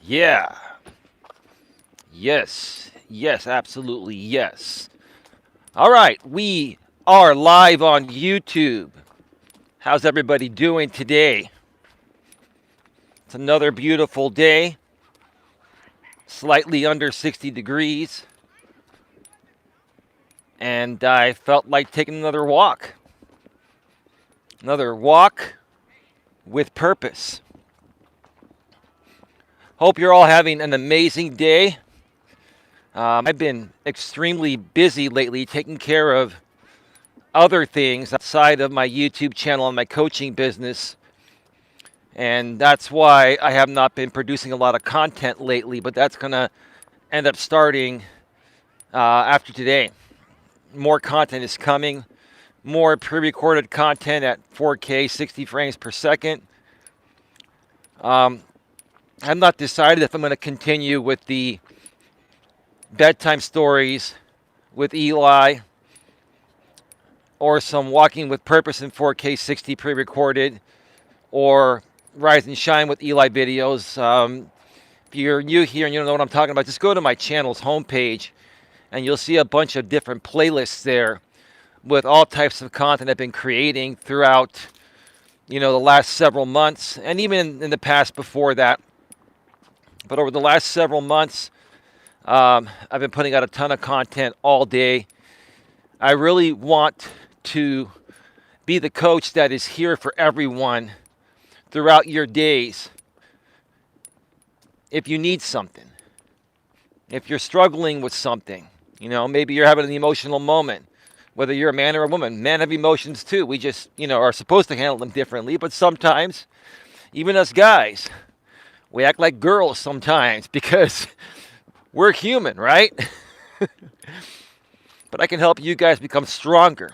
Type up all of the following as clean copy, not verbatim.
Yeah. Yes. Yes, absolutely yes. All right, we are live on YouTube. How's everybody doing today? It's another beautiful day, slightly under 60 degrees, and I felt like taking another walk. Another walk with purpose. Hope you're all having an amazing day. I've been extremely busy lately taking care of other things outside of my YouTube channel and my coaching business. And that's why I have not been producing a lot of content lately, but that's going to end up starting after today. More content is coming, more pre recorded content at 4K, 60 frames per second. I've not decided if I'm going to continue with the bedtime stories with Eli or some walking with purpose in 4K 60 pre-recorded or rise and shine with Eli videos. If you're new here and you don't know what I'm talking about, just go to my channel's homepage and you'll see a bunch of different playlists there with all types of content I've been creating throughout the last several months and even in the past before that. But over the last several months, I've been putting out a ton of content all day. I really want to be the coach that is here for everyone throughout your days. If you need something, if you're struggling with something, maybe you're having an emotional moment, whether you're a man or a woman. Men have emotions too. We just, are supposed to handle them differently. But sometimes, even us guys, we act like girls sometimes because we're human, right? But I can help you guys become stronger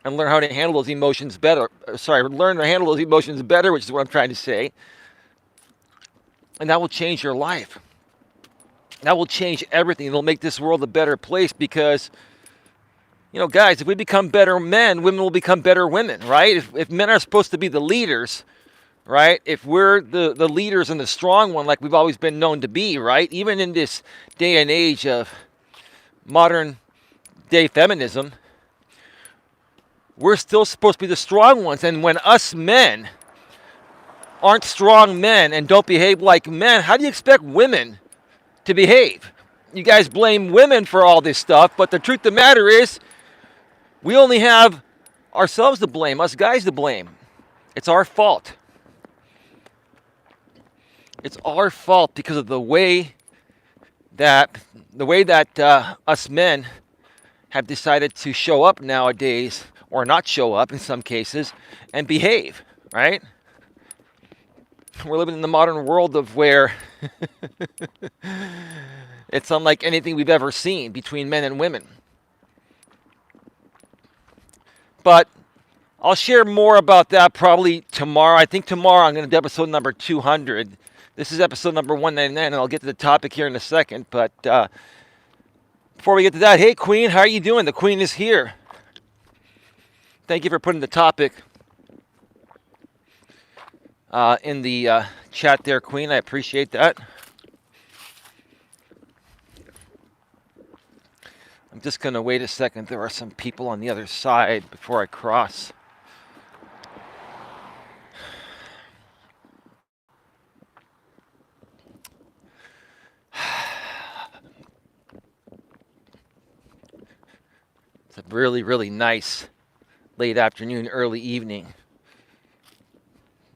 and learn how to handle those emotions better. Learn to handle those emotions better, which is what I'm trying to say. And that will change your life. That will change everything. It'll make this world a better place because, guys, if we become better men, women will become better women, right? If men are supposed to be the leaders, right? If we're the leaders and the strong one like we've always been known to be, right? Even in this day and age of modern day feminism, we're still supposed to be the strong ones. And when us men aren't strong men and don't behave like men, how do you expect women to behave? You guys blame women for all this stuff, but the truth of the matter is we only have ourselves to blame, us guys to blame. It's our fault. It's our fault because of the way that us men have decided to show up nowadays, or not show up in some cases, and behave, right? We're living in the modern world of where it's unlike anything we've ever seen between men and women. But I'll share more about that probably tomorrow. I think tomorrow I'm going to do episode number 200. This is episode number 199, and I'll get to the topic here in a second. But before we get to that, hey, Queen, how are you doing? The Queen is here. Thank you for putting the topic in the chat there, Queen. I appreciate that. I'm just going to wait a second. There are some people on the other side before I cross. It's a really, really nice late afternoon, early evening.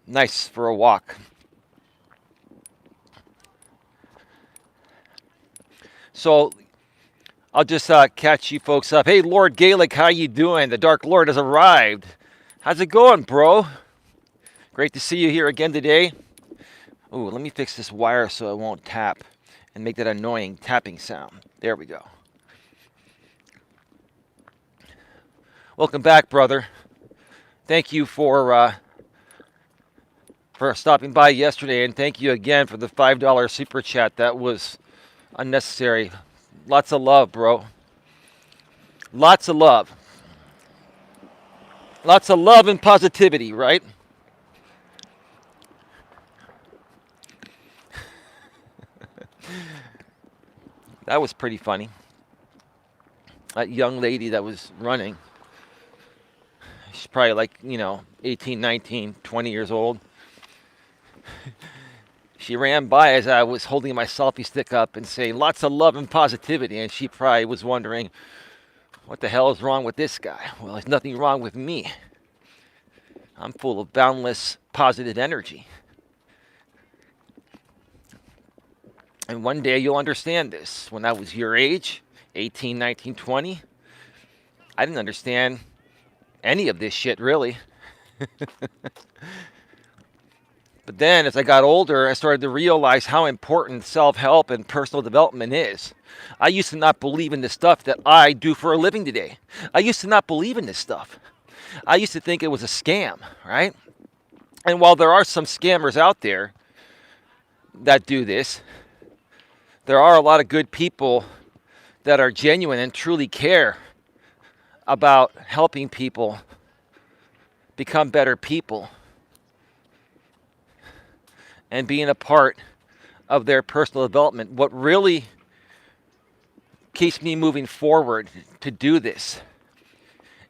Nice for a walk. So I'll just catch you folks up. Hey, Lord Gaelic, how you doing? The Dark Lord has arrived. How's it going, bro? Great to see you here again today. Ooh, let me fix this wire so it won't tap and make that annoying tapping sound. There we go. Welcome back, brother. Thank you for stopping by yesterday, and thank you again for the $5 super chat. That was unnecessary. Lots of love, bro. Lots of love. Lots of love and positivity, right? That was pretty funny. That young lady that was running, she's probably like, 18, 19, 20 years old. She ran by as I was holding my selfie stick up and saying lots of love and positivity. And she probably was wondering, what the hell is wrong with this guy? Well, there's nothing wrong with me. I'm full of boundless positive energy. And one day you'll understand this. When I was your age, 18, 19, 20, I didn't understand any of this shit, really. But then as I got older, I started to realize how important self-help and personal development is. I used to not believe in the stuff that I do for a living today. I used to not believe in this stuff. I used to think it was a scam, right? And while there are some scammers out there that do this, there are a lot of good people that are genuine and truly care about helping people become better people and being a part of their personal development. What really keeps me moving forward to do this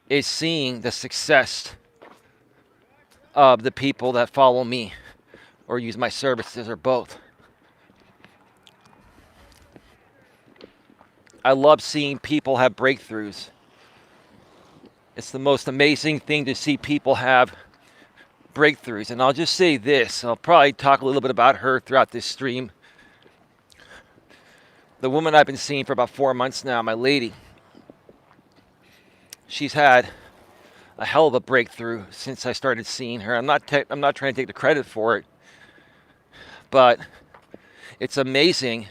is seeing the success of the people that follow me or use my services or both. I love seeing people have breakthroughs. It's the most amazing thing to see people have breakthroughs. And I'll just say this. I'll probably talk a little bit about her throughout this stream. The woman I've been seeing for about 4 months now, my lady, she's had a hell of a breakthrough since I started seeing her. I'm not trying to take the credit for it, but it's amazing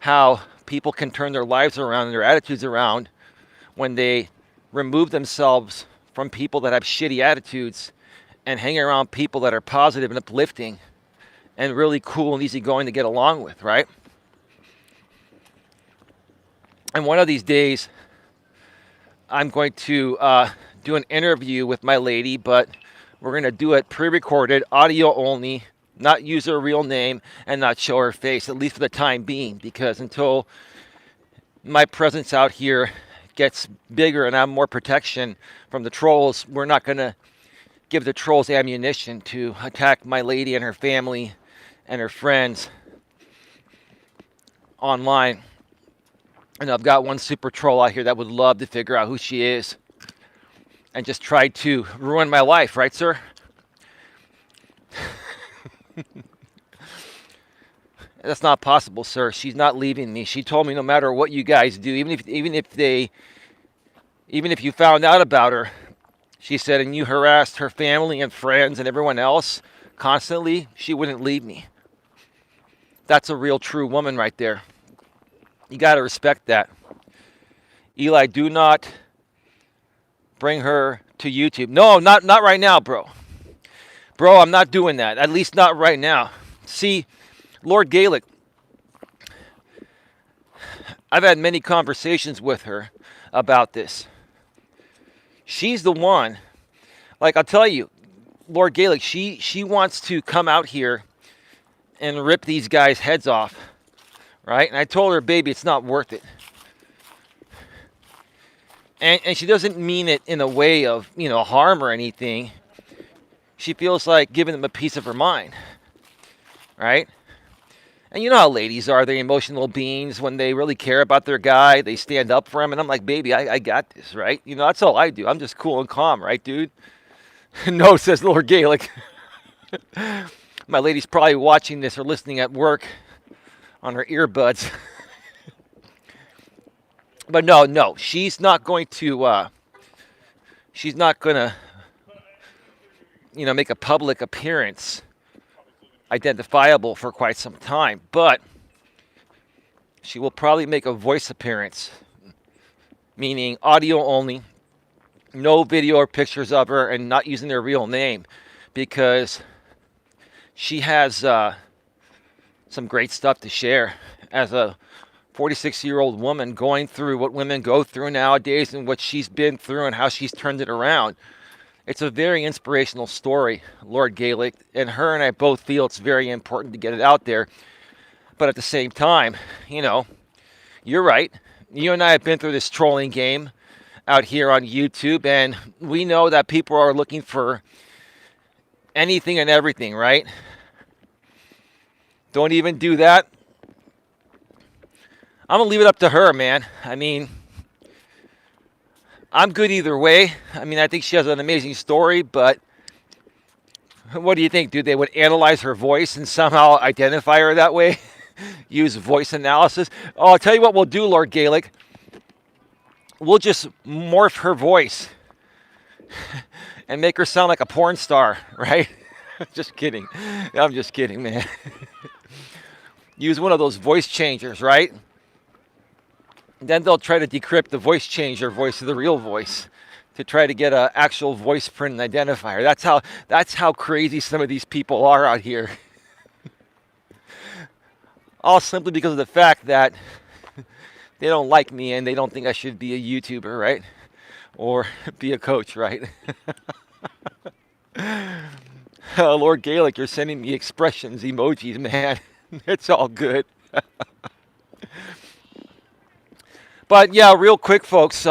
how people can turn their lives around and their attitudes around when they remove themselves from people that have shitty attitudes and hang around people that are positive and uplifting and really cool and easygoing to get along with, right? And one of these days, I'm going to do an interview with my lady, but we're going to do it pre-recorded, audio only, not use her real name, and not show her face, at least for the time being, because until my presence out here gets bigger and I have more protection from the trolls, we're not going to give the trolls ammunition to attack my lady and her family and her friends online. And I've got one super troll out here that would love to figure out who she is and just try to ruin my life, right, sir? That's not possible, sir. She's not leaving me. She told me no matter what you guys do, even if you found out about her, she said, and you harassed her family and friends and everyone else constantly, she wouldn't leave me. That's a real true woman right there. You got to respect that. Eli, do not bring her to YouTube. No, not right now, bro. Bro, I'm not doing that. At least not right now. See, Lord Gaelic, I've had many conversations with her about this. She's the one, like I'll tell you, Lord Gaelic, she wants to come out here and rip these guys' heads off. Right? And I told her, baby, it's not worth it. And she doesn't mean it in a way of, harm or anything. She feels like giving them a piece of her mind. Right? And you know how ladies are. They're emotional beings. When they really care about their guy, they stand up for him. And I'm like, baby, I got this, right? That's all I do. I'm just cool and calm, right, dude? No, says Lord Gaelic. My lady's probably watching this or listening at work on her earbuds. But no, she's not going to make a public appearance identifiable for quite some time, but she will probably make a voice appearance, meaning audio only, no video or pictures of her, and not using their real name, because she has some great stuff to share as a 46-year-old woman going through what women go through nowadays and what she's been through and how she's turned it around. It's a very inspirational story, Lord Gaelic, and her and I both feel it's very important to get it out there. But at the same time, you're right. You and I have been through this trolling game out here on YouTube, and we know that people are looking for anything and everything, right? Don't even do that. I'm going to leave it up to her, man. I mean, I'm good either way. I mean, I think she has an amazing story, but what do you think, dude? They would analyze her voice and somehow identify her that way? Use voice analysis? Oh, I'll tell you what we'll do, Lord Gaelic. We'll just morph her voice and make her sound like a porn star, right? Just kidding. I'm just kidding, man. Use one of those voice changers, right? Then they'll try to decrypt the voice changer voice to the real voice to try to get an actual voice print and identifier. That's how crazy some of these people are out here. All simply because of the fact that they don't like me and they don't think I should be a YouTuber, right? Or be a coach, right? Lord Gaelic, you're sending me expressions, emojis, man. It's all good. But yeah, real quick, folks.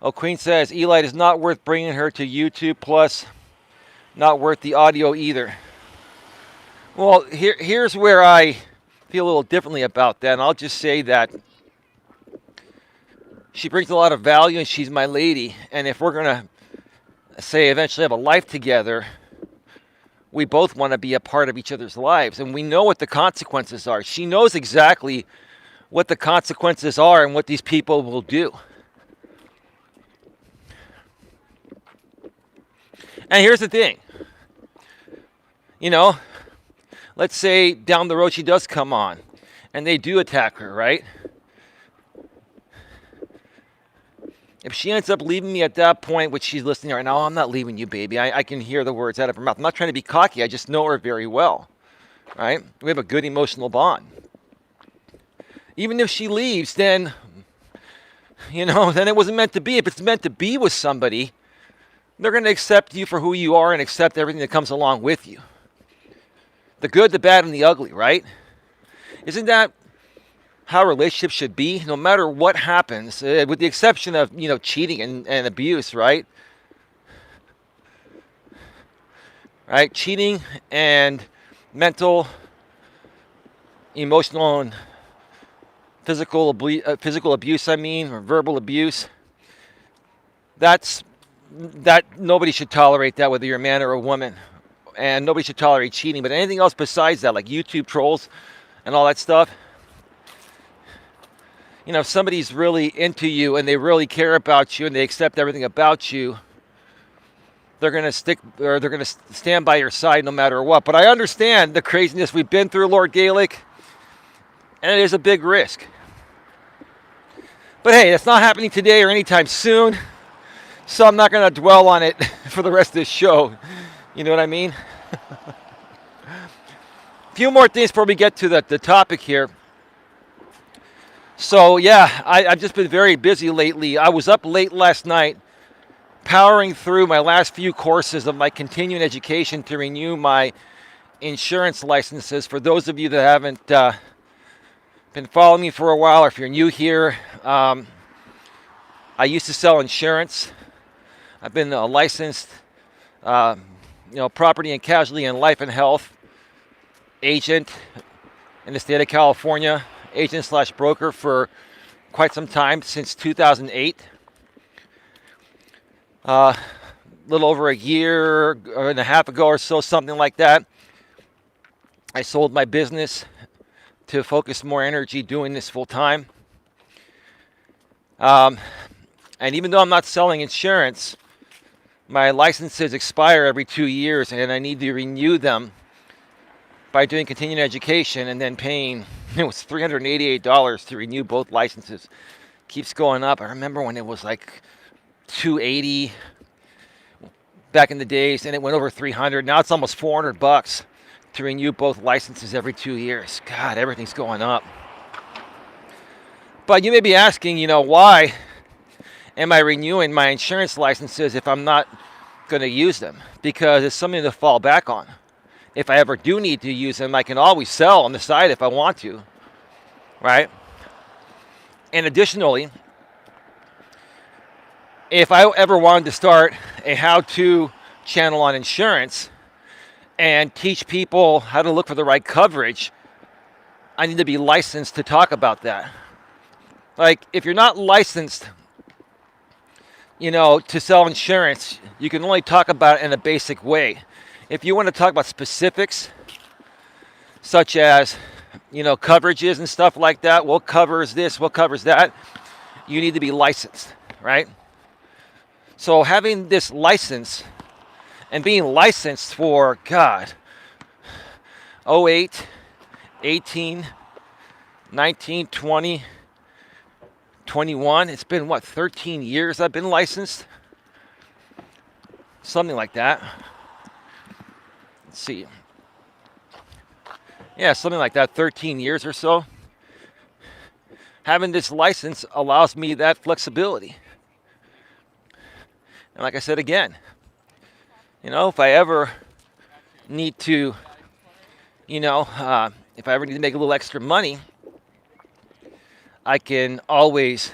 Queen says, Eli is not worth bringing her to YouTube, plus not worth the audio either. Well, here's where I feel a little differently about that, and I'll just say that she brings a lot of value, and she's my lady, and if we're going to, say, eventually have a life together, we both want to be a part of each other's lives, and we know what the consequences are. She knows exactly what the consequences are and what these people will do. And here's the thing. Let's say down the road she does come on and they do attack her, right? If she ends up leaving me at that point, which she's listening right now, I'm not leaving you, baby. I can hear the words out of her mouth. I'm not trying to be cocky. I just know her very well, right? We have a good emotional bond. Even if she leaves, then it wasn't meant to be. If it's meant to be with somebody, they're going to accept you for who you are and accept everything that comes along with you. The good, the bad, and the ugly, right? Isn't that how relationships should be? No matter what happens, with the exception of, cheating and abuse, right? Right? Cheating and mental, emotional, and physical abuse, or verbal abuse. That nobody should tolerate that, whether you're a man or a woman. And nobody should tolerate cheating. But anything else besides that, like YouTube trolls and all that stuff, if somebody's really into you and they really care about you and they accept everything about you, they're going to stand by your side no matter what. But I understand the craziness we've been through, Lord Gaelic, and it is a big risk. But hey, that's not happening today or anytime soon, so I'm not going to dwell on it for the rest of this show. You know what I mean? A few more things before we get to the topic here. So yeah, I've just been very busy lately. I was up late last night powering through my last few courses of my continuing education to renew my insurance licenses. For those of you that haven't been following me for a while, or if you're new here, I used to sell insurance. I've been a licensed property and casualty and life and health agent in the state of California, agent/broker for quite some time, since 2008. A little over a year and a half ago or so, something like that, I sold my business to focus more energy doing this full time. And even though I'm not selling insurance, my licenses expire every 2 years, and I need to renew them by doing continuing education and then paying, it was $388 to renew both licenses. Keeps going up. I remember when it was like $280 back in the days, and it went over $300. Now it's almost $400 to renew both licenses every 2 years. God, everything's going up. But you may be asking, why am I renewing my insurance licenses if I'm not going to use them? Because it's something to fall back on. if I ever do need to use them, I can always sell on the side if I want to, right? And additionally, if I ever wanted to start a how-to channel on insurance and teach people how to look for the right coverage, I need to be licensed to talk about that. Like, if you're not licensed, to sell insurance, you can only talk about it in a basic way. If you want to talk about specifics, such as, coverages and stuff like that, what covers this, what covers that, you need to be licensed, right? So having this license and being licensed for, 08, 18, 19, 20, 21, it's been 13 years I've been licensed? Something like that. Let's see. Yeah, something like that, 13 years or so. Having this license allows me that flexibility. And like I said again, if I ever need to, if I ever need to make a little extra money, I can always,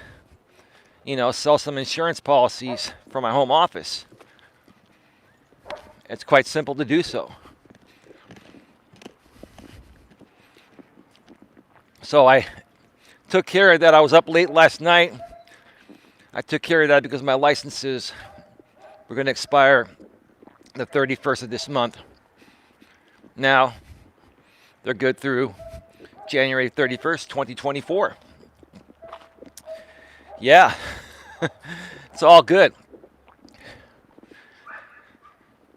sell some insurance policies from my home office. It's quite simple to do so. So I took care of that. I was up late last night. I took care of that because my licenses were going to expire the 31st of this month. Now, they're good through January 31st, 2024. Yeah, it's all good.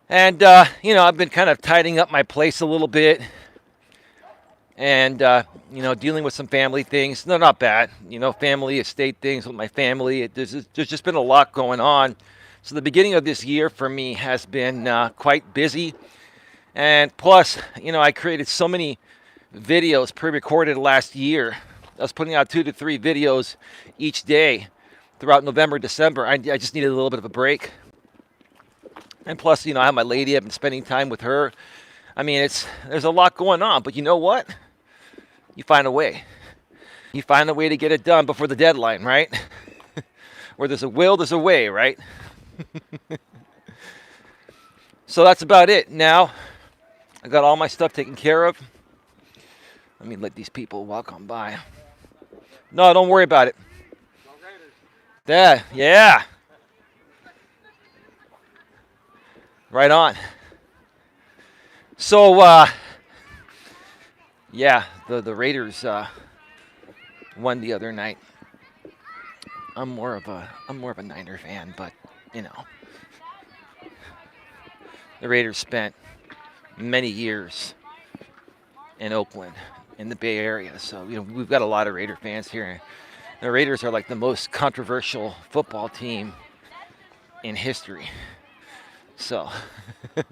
And, I've been kind of tidying up my place a little bit and, dealing with some family things. No, not bad. Family, estate things with my family. There's just been a lot going on. So the beginning of this year for me has been quite busy. And plus, I created so many videos pre-recorded last year. I was putting out 2 to 3 videos each day throughout November, December. I just needed a little bit of a break. And plus, I have my lady. I've been spending time with her. I mean, there's a lot going on. But you know what? You find a way. You find a way to get it done before the deadline, right? Where there's a will, there's a way, right? So that's about it. Now, I got all my stuff taken care of. Let me let these people walk on by. No, don't worry about it. Yeah. Right on. So, the Raiders won the other night. I'm more of a Niner fan, but the Raiders spent many years in Oakland, in the Bay Area, so we've got a lot of Raider fans here. The Raiders are like the most controversial football team in history. So the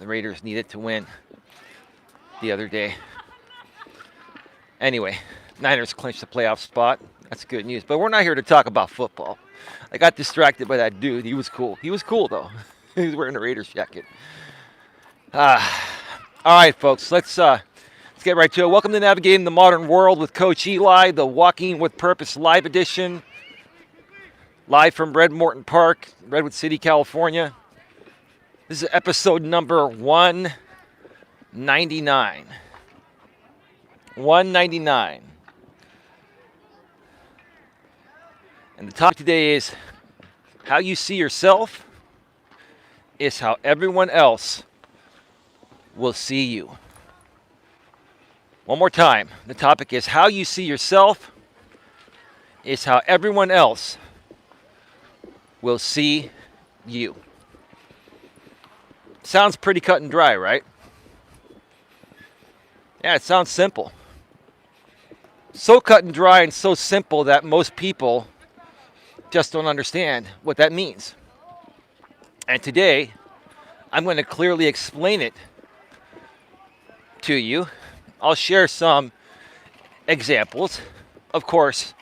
Raiders needed to win the other day. Anyway, Niners clinched the playoff spot. That's good news. But we're not here to talk about football. I got distracted by that dude. He was cool. He was cool, though. He was wearing a Raiders jacket. All right, folks. Let's get right to it. Welcome to Navigating the Modern World with Coach Eli, the Walking with Purpose Live edition. Live from Red Morton Park, Redwood City, California. This is episode number 199. 199. And the topic today is how you see yourself is how everyone else will see you. One more time. The topic is how you see yourself is how everyone else will see you. Sounds pretty cut and dry, right? Yeah, it sounds simple. So cut and dry and so simple that most people just don't understand what that means. And today, I'm going to clearly explain it to you. I'll share some examples. Of course,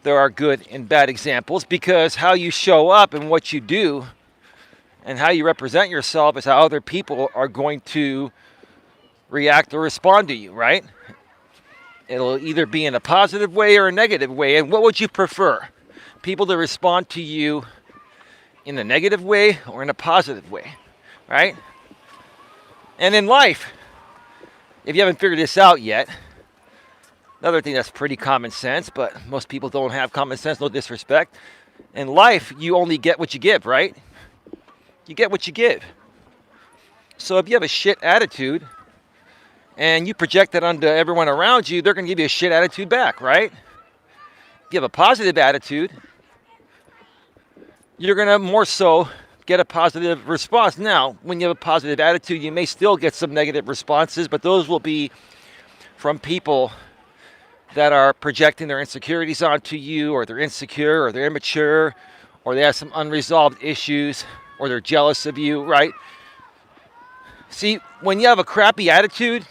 there are good and bad examples because how you show up and what you do And how you represent yourself is how other people are going to react or respond to you, right? It'll either be in a positive way or a negative way. And what would you prefer? People to respond to you in a negative way or in a positive way, right? And in life, if you haven't figured this out yet, another thing that's pretty common sense, but most people don't have common sense, no disrespect. In life, you only get what you give, right? You get what you give. So if you have a shit attitude and you project that onto everyone around you, they're going to give you a shit attitude back, right? If you have a positive attitude, you're going to more so get a positive response. Now, when you have a positive attitude, you may still get some negative responses, but those will be from people that are projecting their insecurities onto you, or they're insecure, or they're immature, or they have some unresolved issues, or they're jealous of you, right? See, when you have a crappy attitude,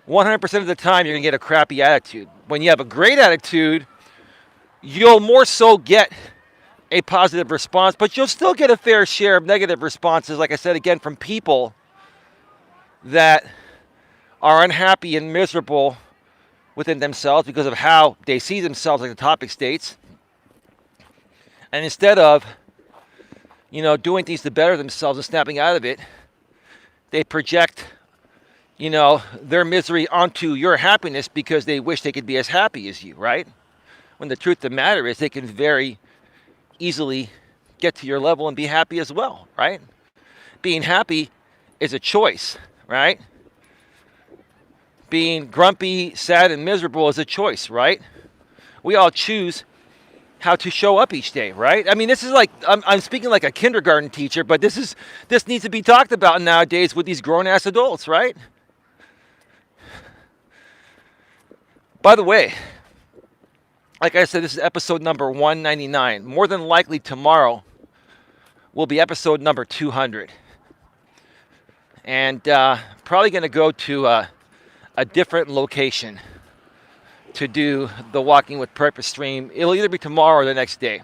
100% of the time you're going to get a crappy attitude. When you have a great attitude, you'll more so get a positive response, but you'll still get a fair share of negative responses, like I said again, from people that are unhappy and miserable within themselves because of how they see themselves, like the topic states. And instead of, doing things to better themselves and snapping out of it, they project, their misery onto your happiness because they wish they could be as happy as you, right? When the truth of the matter is they can very easily get to your level and be happy as well, right? Being happy is a choice, right? Being grumpy, sad, and miserable is a choice, right? We all choose how to show up each day, right? I mean, this is like, I'm speaking like a kindergarten teacher, but this needs to be talked about nowadays with these grown-ass adults, right? By the way, like I said, this is episode number 199. More than likely tomorrow will be episode number 200. And probably going to go to a different location to do the Walking with Purpose stream. It'll either be tomorrow or the next day.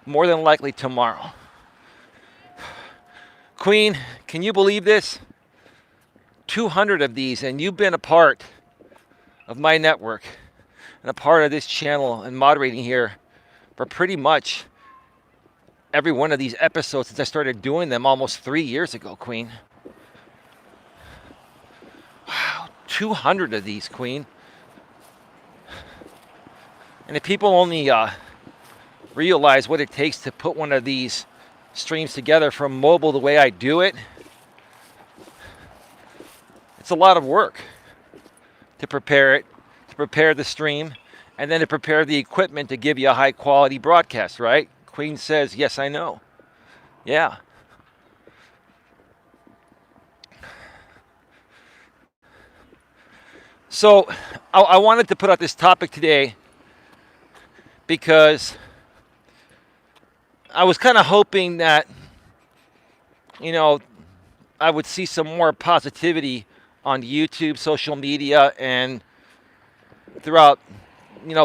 More than likely tomorrow. Queen, can you believe this? 200 of these, and you've been a part of my network and a part of this channel and moderating here for pretty much every one of these episodes since I started doing them almost 3 years ago, Queen. Wow, 200 of these, Queen. And if people only realize what it takes to put one of these streams together from mobile the way I do it, it's a lot of work to prepare it, to prepare the stream, and then to prepare the equipment to give you a high quality broadcast, right? Queen says, yes, I know. Yeah. So I wanted to put out this topic today because I was kind of hoping that, I would see some more positivity on YouTube, social media, and throughout,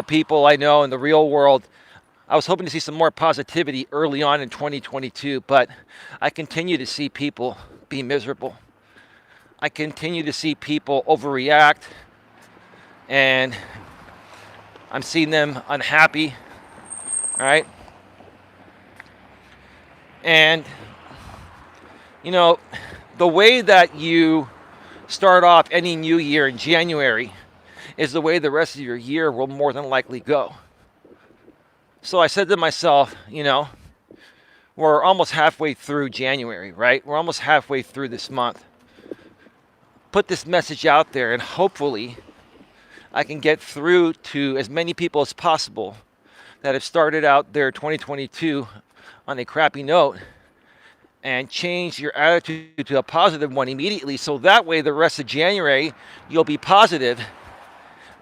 people I know in the real world. I was hoping to see some more positivity early on in 2022, but I continue to see people be miserable. I continue to see people overreact, and I'm seeing them unhappy, right? And, the way that you start off any new year in January is the way the rest of your year will more than likely go. So I said to myself, we're almost halfway through January, right? We're almost halfway through this month. Put this message out there, and hopefully I can get through to as many people as possible that have started out their 2022 on a crappy note and change your attitude to a positive one immediately, so that way the rest of January you'll be positive,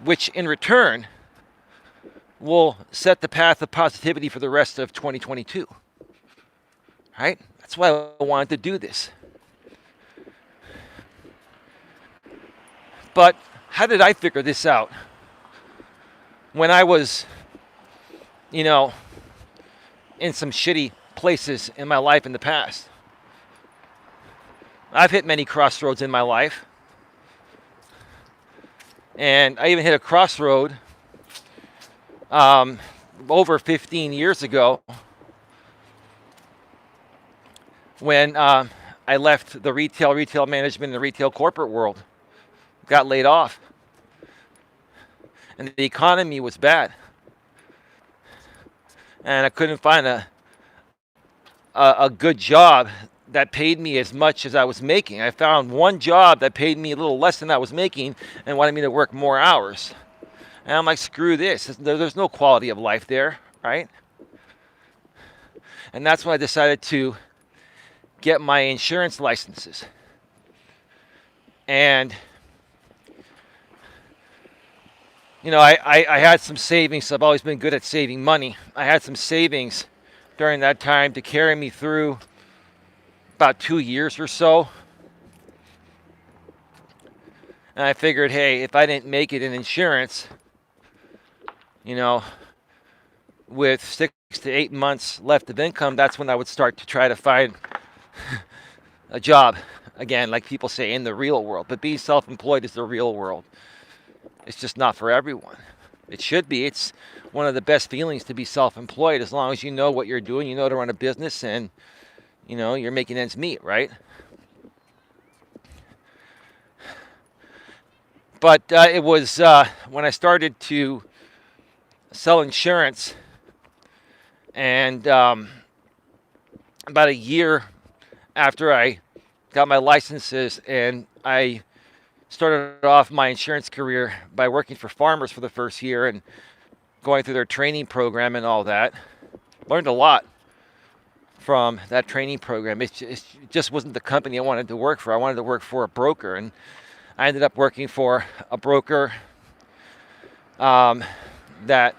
which in return will set the path of positivity for the rest of 2022. Right? That's why I wanted to do this. But how did I figure this out? When I was, in some shitty places in my life in the past. I've hit many crossroads in my life. And I even hit a crossroad over 15 years ago when I left the retail management, and the retail corporate world. Got laid off. And the economy was bad. And I couldn't find a good job that paid me as much as I was making. I found one job that paid me a little less than I was making and wanted me to work more hours. And I'm like, screw this. There's no quality of life there, right? And that's when I decided to get my insurance licenses. And, you know, I had some savings. I've always been good at saving money. I had some savings during that time to carry me through about 2 years or so. And I figured, hey, if I didn't make it in insurance, you know, with 6 to 8 months left of income, that's when I would start to try to find a job. Again, like people say, in the real world. But being self-employed is the real world. It's just not for everyone. It should be. It's one of the best feelings to be self-employed, as long as you know what you're doing, you know to run a business, and, you know, you're making ends meet, right? But it was when I started to sell insurance, and about a year after I got my licenses, and I started off my insurance career by working for farmers for the first year and going through their training program and all that. Learned a lot from that training program. It just wasn't the company I wanted to work for. I wanted to work for a broker, and I ended up working for a broker that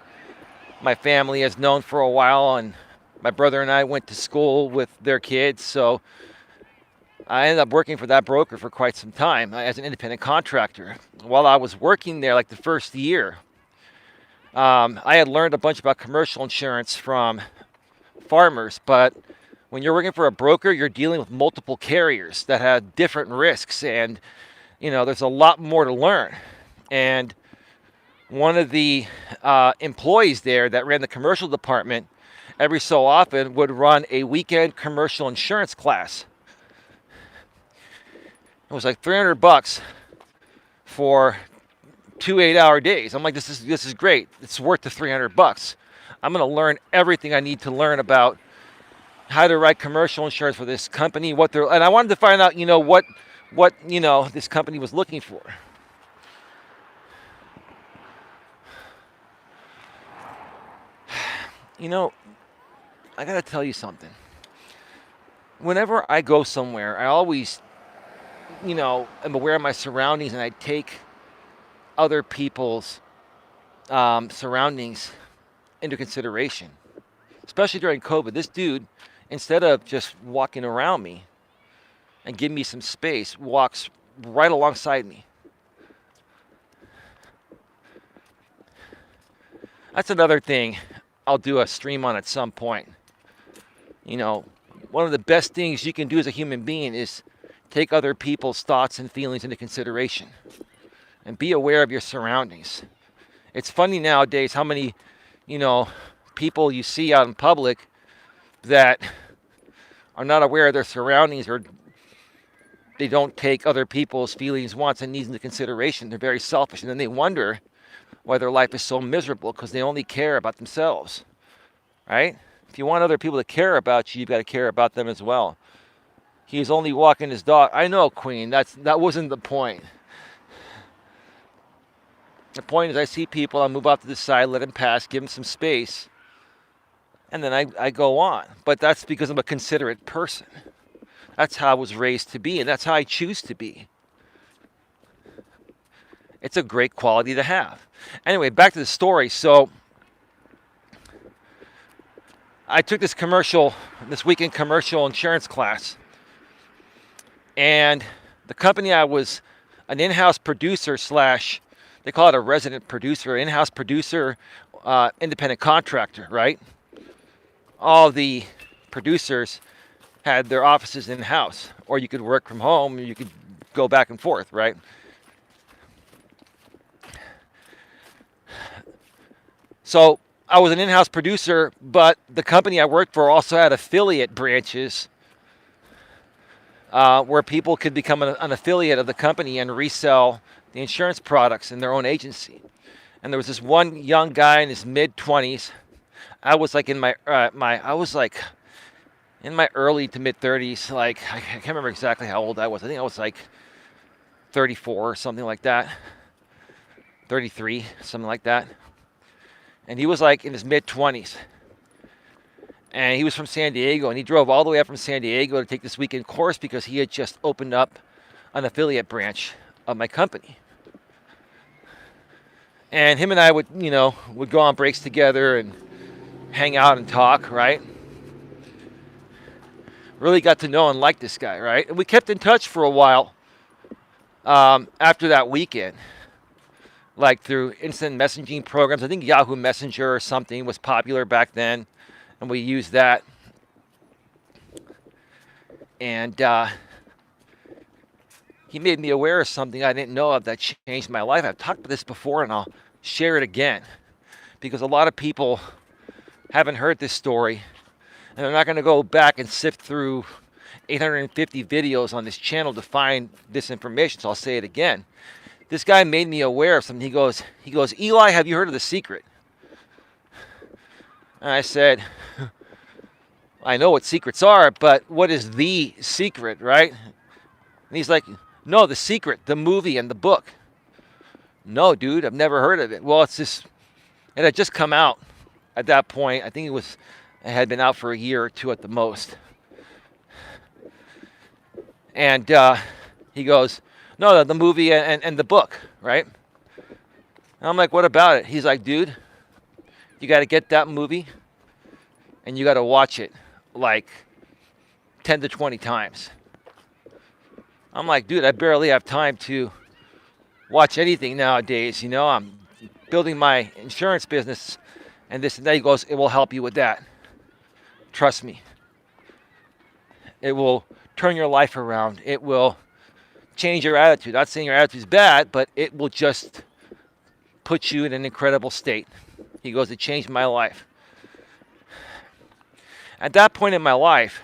my family has known for a while, and my brother and I went to school with their kids, so I ended up working for that broker for quite some time as an independent contractor. While I was working there, like the first year, I had learned a bunch about commercial insurance from farmers, but when you're working for a broker, you're dealing with multiple carriers that have different risks, and, you know, there's a lot more to learn. And one of the employees there that ran the commercial department every so often would run a weekend commercial insurance class. It was like $300 for 2 8-hour days. I'm like, this is great. It's worth the $300. I'm going to learn everything I need to learn about how to write commercial insurance for this company, and I wanted to find out, you know, what you know, this company was looking for. You know, I got to tell you something. Whenever I go somewhere, I always, you know, am aware of my surroundings, and I take other people's surroundings into consideration. Especially during COVID. This dude, instead of just walking around me and giving me some space, walks right alongside me. That's another thing I'll do a stream on at some point. You know, one of the best things you can do as a human being is take other people's thoughts and feelings into consideration and be aware of your surroundings. It's funny nowadays how many, you know, people you see out in public that are not aware of their surroundings, or they don't take other people's feelings, wants, and needs into consideration. They're very selfish, and then they wonder why their life is so miserable, because they only care about themselves, right? If you want other people to care about you, you've got to care about them as well. He's only walking his dog. I know, Queen, that wasn't the point. The point is, I see people, I move off to the side, let them pass, give them some space, and then I go on. But that's because I'm a considerate person. That's how I was raised to be, and that's how I choose to be. It's a great quality to have. Anyway, back to the story. So I took this weekend commercial insurance class, and the company I was an in-house producer / they call it a resident producer, in-house producer, independent contractor, right? All the producers had their offices in-house, or you could work from home, or you could go back and forth, right? So I was an in-house producer, but the company I worked for also had affiliate branches where people could become an affiliate of the company and resell the insurance products in their own agency. And there was this one young guy in his mid-20s. I was like in my early to mid-30s. Like, I can't remember exactly how old I was. I think I was like 34 or something like that. 33, something like that. And he was like in his mid-20s. And he was from San Diego, and he drove all the way up from San Diego to take this weekend course because he had just opened up an affiliate branch of my company. And him and I would go on breaks together and hang out and talk, right? Really got to know and like this guy, right? And we kept in touch for a while after that weekend, like through instant messaging programs. I think Yahoo Messenger or something was popular back then, and we used that. And he made me aware of something I didn't know of that changed my life. I've talked about this before, and I'll share it again, because a lot of people haven't heard this story, and they're not going to go back and sift through 850 videos on this channel to find this information, so I'll say it again. This guy made me aware of something. He goes, Eli, have you heard of The Secret? And I said, I know what secrets are, but what is The Secret, right? And he's like, no, The Secret, the movie and the book. No, dude, I've never heard of it. Well, it had just come out at that point. I think it had been out for a year or two at the most. And he goes, no, the movie and the book, right? And I'm like, what about it? He's like, dude, you got to get that movie and you got to watch it like 10 to 20 times. I'm like, dude, I barely have time to watch anything nowadays. I'm building my insurance business and this and that. He goes, it will help you with that. Trust me. It will turn your life around. It will change your attitude. Not saying your attitude's bad, but it will just put you in an incredible state. He goes, it changed my life. At that point in my life,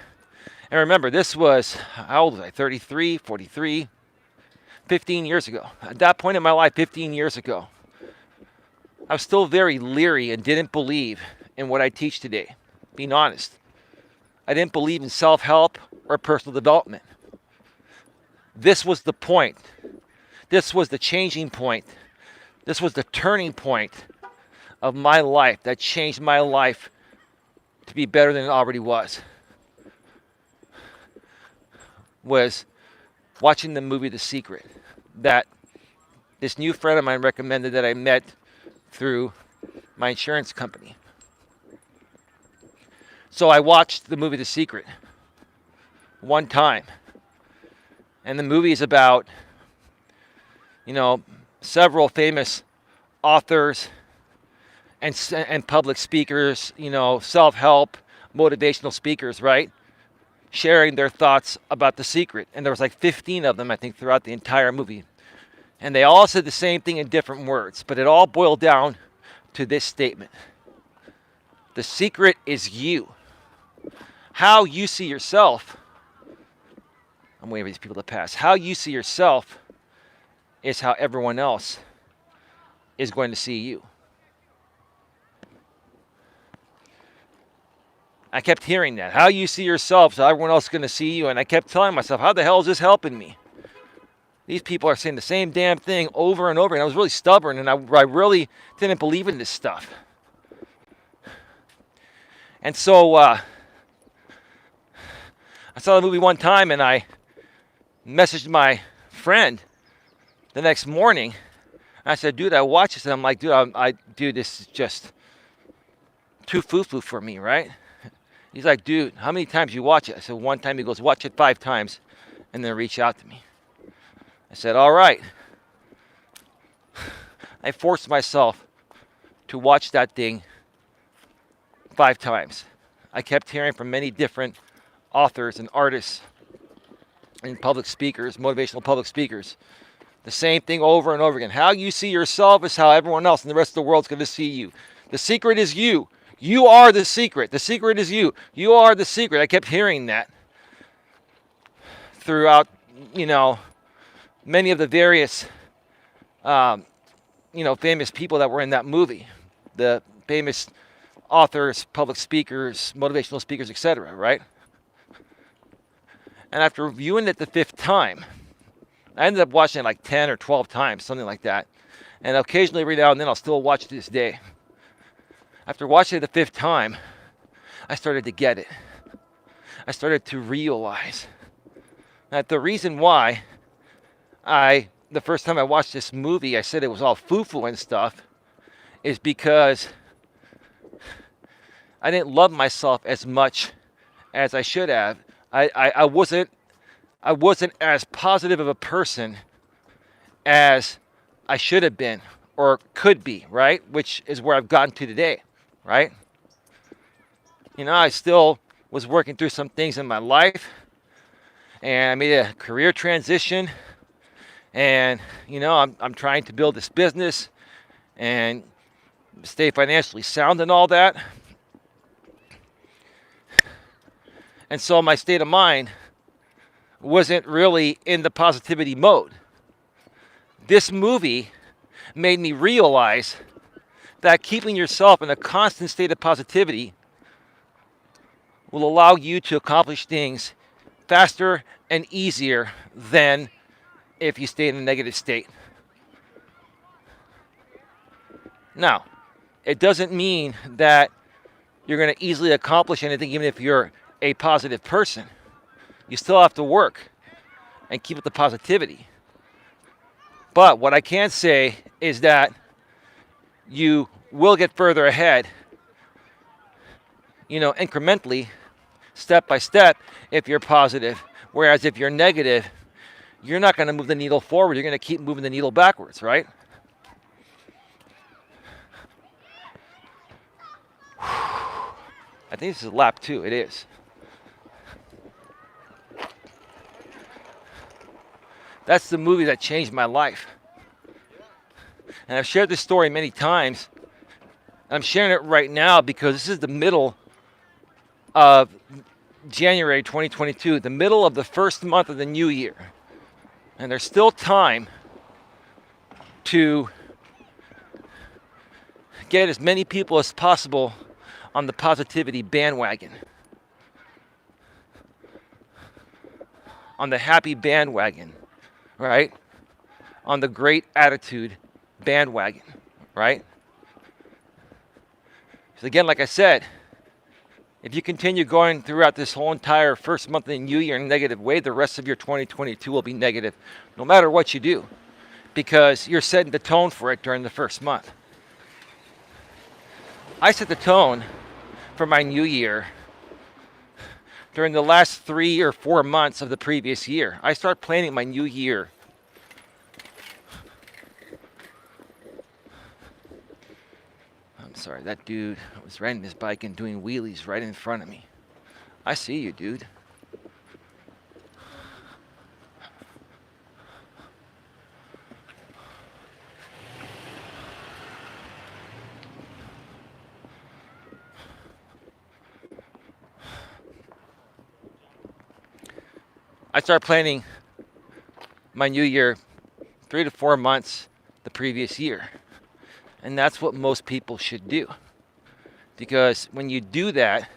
and remember, this was, how old was I? 33, 43, 15 years ago. At that point in my life, 15 years ago, I was still very leery and didn't believe in what I teach today. Being honest. I didn't believe in self-help or personal development. This was the point. This was the changing point. This was the turning point of my life that changed my life to be better than it already was watching the movie The Secret that this new friend of mine recommended that I met through my insurance company. So I watched the movie The Secret one time. And the movie is about, several famous authors and public speakers, self-help, motivational speakers, right? Sharing their thoughts about The Secret. And there was like 15 of them, I think, throughout the entire movie. And they all said the same thing in different words, but it all boiled down to this statement. The secret is you. How you see yourself, I'm waiting for these people to pass. How you see yourself is how everyone else is going to see you. I kept hearing that. How you see yourself is how everyone else is going to see you. And I kept telling myself, how the hell is this helping me? These people are saying the same damn thing over and over. And I was really stubborn, and I really didn't believe in this stuff. And so I saw the movie one time, and I messaged my friend the next morning. I said, dude, I watched this. And I'm like, dude, this is just too foo-foo for me, right? He's like, dude, how many times you watch it? I said, one time. He goes, watch it 5 times and then reach out to me. I said, all right. I forced myself to watch that thing 5 times. I kept hearing from many different authors and artists and public speakers, motivational public speakers. The same thing over and over again. How you see yourself is how everyone else in the rest of the world's going to see you. The secret is you. You are the secret. The secret is you. You are the secret. I kept hearing that throughout, many of the various, famous people that were in that movie. The famous authors, public speakers, motivational speakers, etc., right? And after reviewing it the 5th time, I ended up watching it like 10 or 12 times, something like that. And occasionally, every now and then, I'll still watch it to this day. After watching it the 5th time, I started to get it. I started to realize that the reason why the first time I watched this movie, I said it was all foo-foo and stuff, is because I didn't love myself as much as I should have. I wasn't as positive of a person as I should have been or could be, right? Which is where I've gotten to today, right? I still was working through some things in my life, and I made a career transition, and I'm trying to build this business and stay financially sound and all that. And so my state of mind wasn't really in the positivity mode. This movie made me realize that keeping yourself in a constant state of positivity will allow you to accomplish things faster and easier than if you stay in a negative state. Now, it doesn't mean that you're going to easily accomplish anything even if you're a positive person. You still have to work and keep up the positivity. But what I can say is that you will get further ahead, incrementally, step by step, if you're positive. Whereas if you're negative, you're not going to move the needle forward. You're going to keep moving the needle backwards, right? I think this is lap 2. It is. That's the movie that changed my life. And I've shared this story many times. I'm sharing it right now because this is the middle of January 2022, the middle of the first month of the new year. And there's still time to get as many people as possible on the positivity bandwagon, on the happy bandwagon, right? On the great attitude bandwagon, right? So again, like I said, if you continue going throughout this whole entire first month of the new year in a negative way, the rest of your 2022 will be negative, no matter what you do, because you're setting the tone for it during the first month. I set the tone for my new year during the last 3 or 4 months of the previous year. I start planning my new year sorry, that dude was riding his bike and doing wheelies right in front of me. I see you, dude. I started planning my new year 3 to 4 months the previous year. And that's what most people should do. Because when you do that, it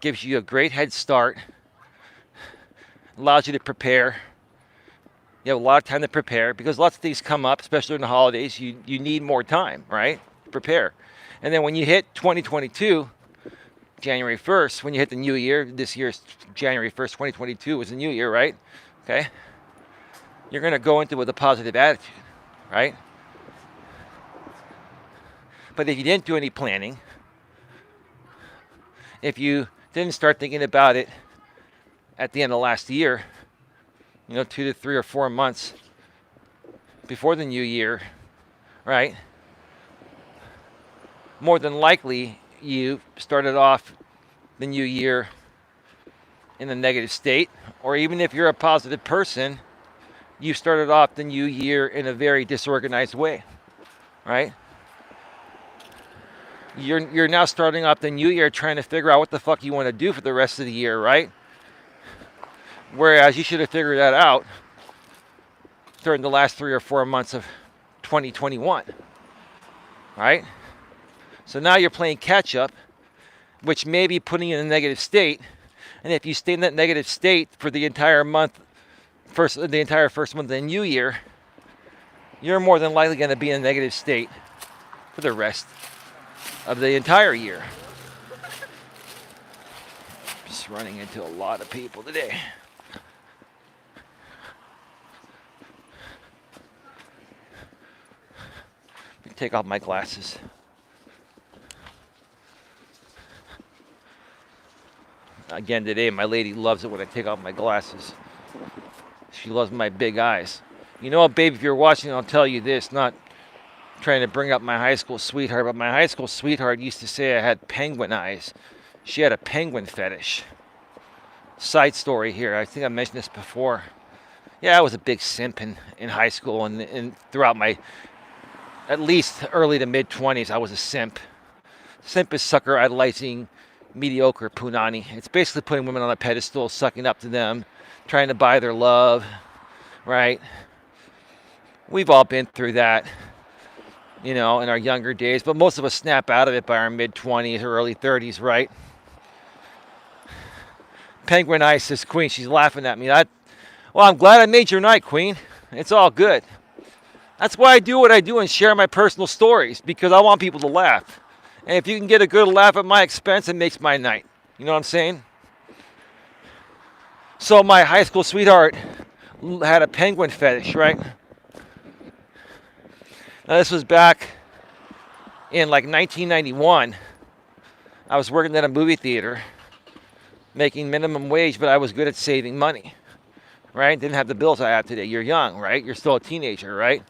gives you a great head start, allows you to prepare. You have a lot of time to prepare because lots of things come up, especially in the holidays. You need more time, right? Prepare. And then when you hit 2022, January 1st, when you hit the new year, this year's January 1st, 2022 was the new year, right? Okay? You're going to go into it with a positive attitude, right? But if you didn't do any planning, if you didn't start thinking about it at the end of last year, 2 to 3 or 4 months before the new year, right? More than likely, you started off the new year in a negative state, or even if you're a positive person, you started off the new year in a very disorganized way, right? You're now starting off the new year trying to figure out what the fuck you want to do for the rest of the year, right? Whereas you should have figured that out during the last 3 or 4 months of 2021, right? So now you're playing catch up, which may be putting you in a negative state. And if you stay in that negative state for the entire month, the entire first month of the new year, you're more than likely going to be in a negative state for the rest of the entire year. Just running into a lot of people today. Take off my glasses. Again today, my lady loves it when I take off my glasses. She loves my big eyes. You know what, babe, if you're watching, I'll tell you this, not trying to bring up my high school sweetheart, but my high school sweetheart used to say I had penguin eyes. She had a penguin fetish. Side story here, I think I mentioned this before. Yeah, I was a big simp in high school and throughout my at least early to mid-20s, I was a simp. Simp is sucker idolizing mediocre punani. It's basically putting women on a pedestal, sucking up to them, trying to buy their love, right? We've all been through that, in our younger days, but most of us snap out of it by our mid-20s or early 30s, right? Penguin Ice says, Queen, she's laughing at me. Well, I'm glad I made your night, Queen. It's all good. That's why I do what I do and share my personal stories, because I want people to laugh. And if you can get a good laugh at my expense, it makes my night. You know what I'm saying? So my high school sweetheart had a penguin fetish, right? Now this was back in like 1991. I was working at a movie theater, making minimum wage, but I was good at saving money, right? Didn't have the bills I have today. You're young, right? You're still a teenager, right?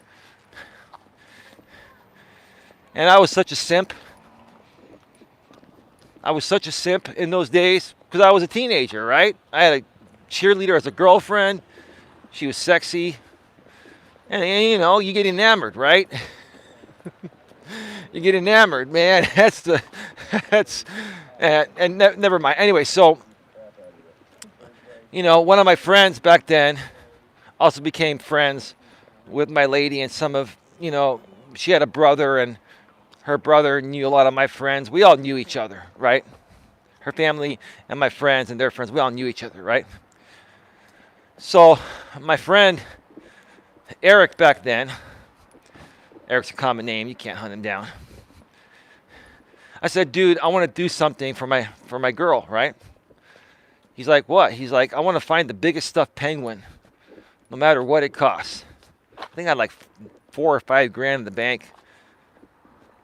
And I was such a simp. I was such a simp in those days because I was a teenager, right? I had a cheerleader as a girlfriend. She was sexy. And you get enamored, right? You get enamored, man. Never mind. Anyway, so, one of my friends back then also became friends with my lady and she had a brother and her brother knew a lot of my friends. We all knew each other, right? Her family and my friends and their friends, we all knew each other, right? So my friend Eric back then, Eric's a common name, you can't hunt him down. I said, dude, I want to do something for my girl, right? He's like, what? He's like, I want to find the biggest stuffed penguin, no matter what it costs. I think I had like $4 or $5 grand in the bank.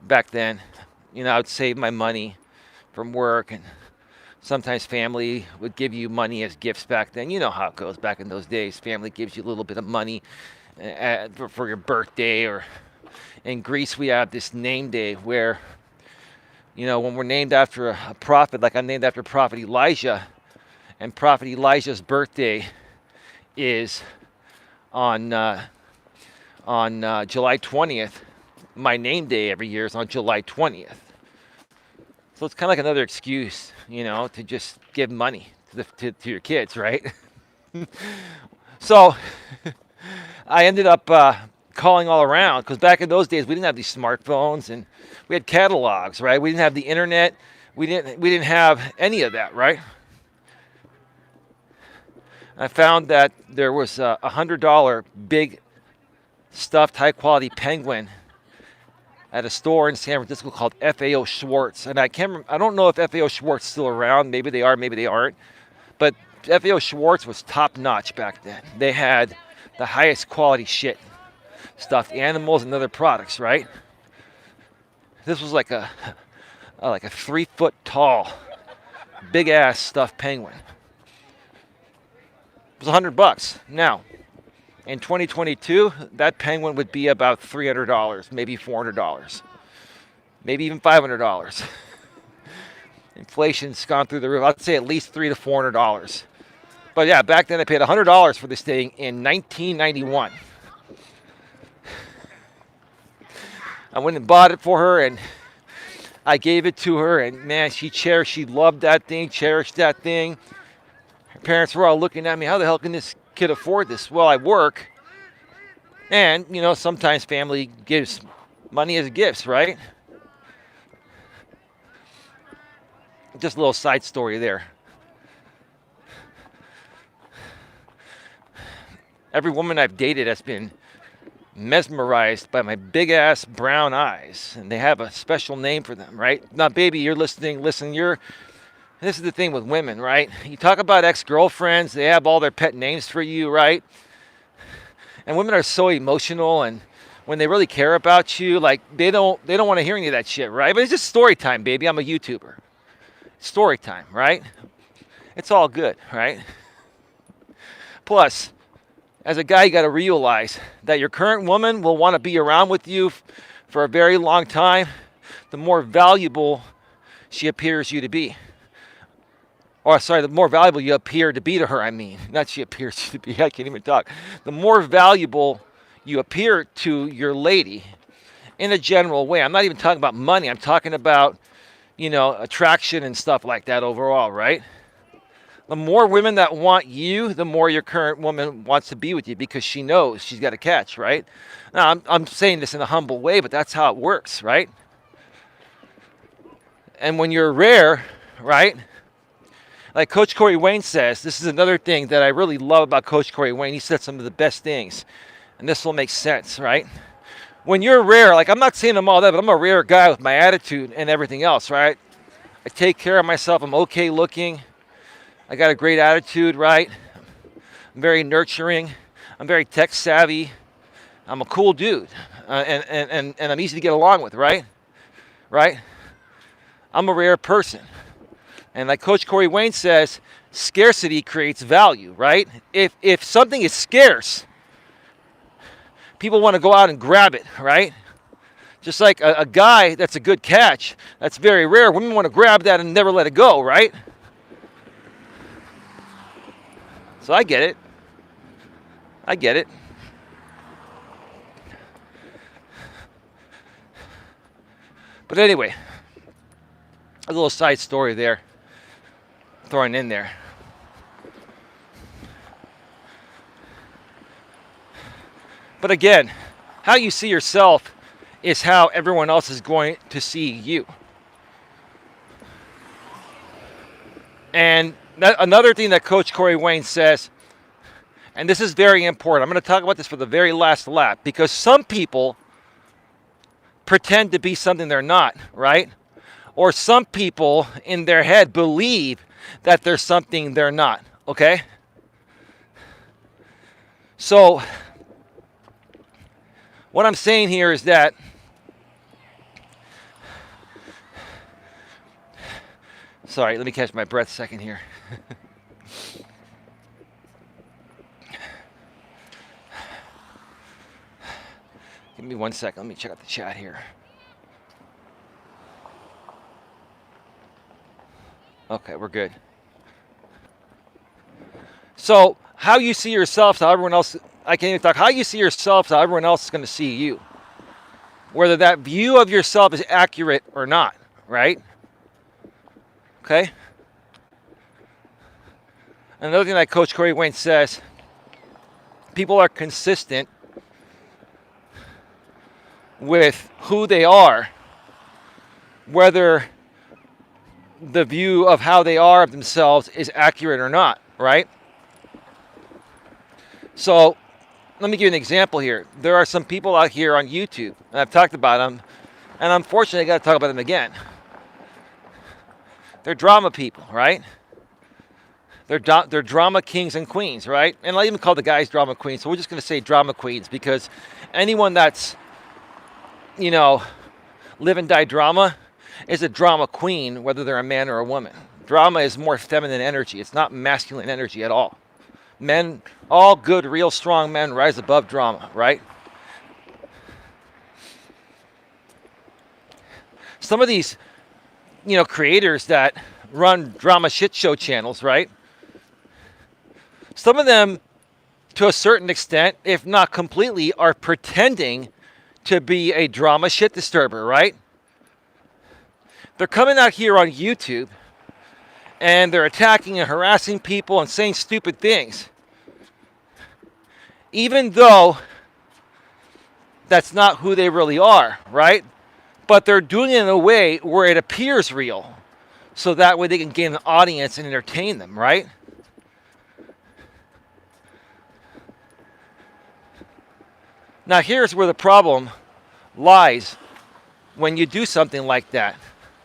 Back then, I would save my money from work, and sometimes family would give you money as gifts back then. You know how it goes back in those days. Family gives you a little bit of money for your birthday, or in Greece we have this name day where, when we're named after a prophet, like I'm named after Prophet Elijah, and Prophet Elijah's birthday is on July 20th. My name day every year is on July 20th. So it's kind of like another excuse, to just give money to your kids, right? So I ended up calling all around, because back in those days we didn't have these smartphones and we had catalogs, right? We didn't have the internet. We didn't have any of that, right? I found that there was a $100 big stuffed high quality penguin at a store in San Francisco called FAO Schwartz. And I don't know if FAO Schwartz is still around. Maybe they are, maybe they aren't. But FAO Schwartz was top notch back then. They had the highest quality shit. Stuffed animals and other products, right? This was like a 3 foot tall, big ass stuffed penguin. It was $100. Now, in 2022, that penguin would be about $300, maybe $400, maybe even $500. Inflation's gone through the roof. I'd say at least $300 to $400 But yeah, back then I paid $100 for this thing in 1991. I went and bought it for her, and I gave it to her, and man, she loved that thing, cherished that thing. Her parents were all looking at me, how the hell can this kid afford this? Well, I work, and, you know, sometimes family gives money as gifts, right? Just a little side story there. Every woman I've dated has been mesmerized by my big ass brown eyes, and they have a special name for them, right? Now, baby, you're listening. Listen, this is the thing with women, right? You talk about ex-girlfriends, they have all their pet names for you, right? And women are so emotional, and when they really care about you, like they don't want to hear any of that shit, right? But it's just story time, baby. I'm a YouTuber. Story time, right? It's all good, right? Plus, as a guy, you got to realize that your current woman will want to be around with you for a very long time, the more valuable she appears you to be. Or, sorry, the more valuable you appear to be to her, I mean. Not she appears to be, I can't even talk. The more valuable you appear to your lady in a general way. I'm not even talking about money. I'm talking about, you know, attraction and stuff like that overall, right? The more women that want you, the more your current woman wants to be with you because she knows she's got a catch, right? Now, I'm saying this in a humble way, but that's how it works, right? And when you're rare, right? Like Coach Corey Wayne says, this is another thing that I really love about Coach Corey Wayne. He said some of the best things, and this will make sense, right? When you're rare, like I'm not saying I'm all that, but I'm a rare guy with my attitude and everything else, right? I take care of myself. I'm okay looking. I got a great attitude, right? I'm very nurturing. I'm very tech savvy. I'm a cool dude, and I'm easy to get along with, right? Right? I'm a rare person. And like Coach Corey Wayne says, scarcity creates value, right? If something is scarce, people want to go out and grab it, right? Just like a guy that's a good catch, that's very rare, women want to grab that and never let it go, right? So I get it. I get it. But anyway, a little side story there, throwing in there. But again, how you see yourself is how everyone else is going to see you. And another thing that Coach Corey Wayne says, and this is very important, I'm going to talk about this for the very last lap, because some people pretend to be something they're not, right? Or some people in their head believe that there's something they're not, okay? So, what I'm saying here is that sorry, let me catch my breath a second here. Give me 1 second. Let me check out the chat here. Okay, we're good. So, how you see yourself is how everyone else, I can't even talk, how you see yourself is how everyone else is going to see you. Whether that view of yourself is accurate or not, right? Okay? Another thing that Coach Corey Wayne says, people are consistent with who they are, whether the view of how they are of themselves is accurate or not, right? So, let me give you an example here. There are some people out here on YouTube, and I've talked about them, and unfortunately I got to talk about them again. They're drama people, right? They're drama kings and queens, right? And I even call the guys drama queens, so we're just going to say drama queens, because anyone that's, you know, live and die drama is a drama queen, whether they're a man or a woman. Drama is more feminine energy. It's not masculine energy at all. Men, all good, real strong men rise above drama, right? Some of these, you know, creators that run drama shit show channels, right? Some of them, to a certain extent, if not completely, are pretending to be a drama shit disturber, right? They're coming out here on YouTube and they're attacking and harassing people and saying stupid things. Even though that's not who they really are, right? But they're doing it in a way where it appears real. So that way they can gain an audience and entertain them, right? Now here's where the problem lies when you do something like that,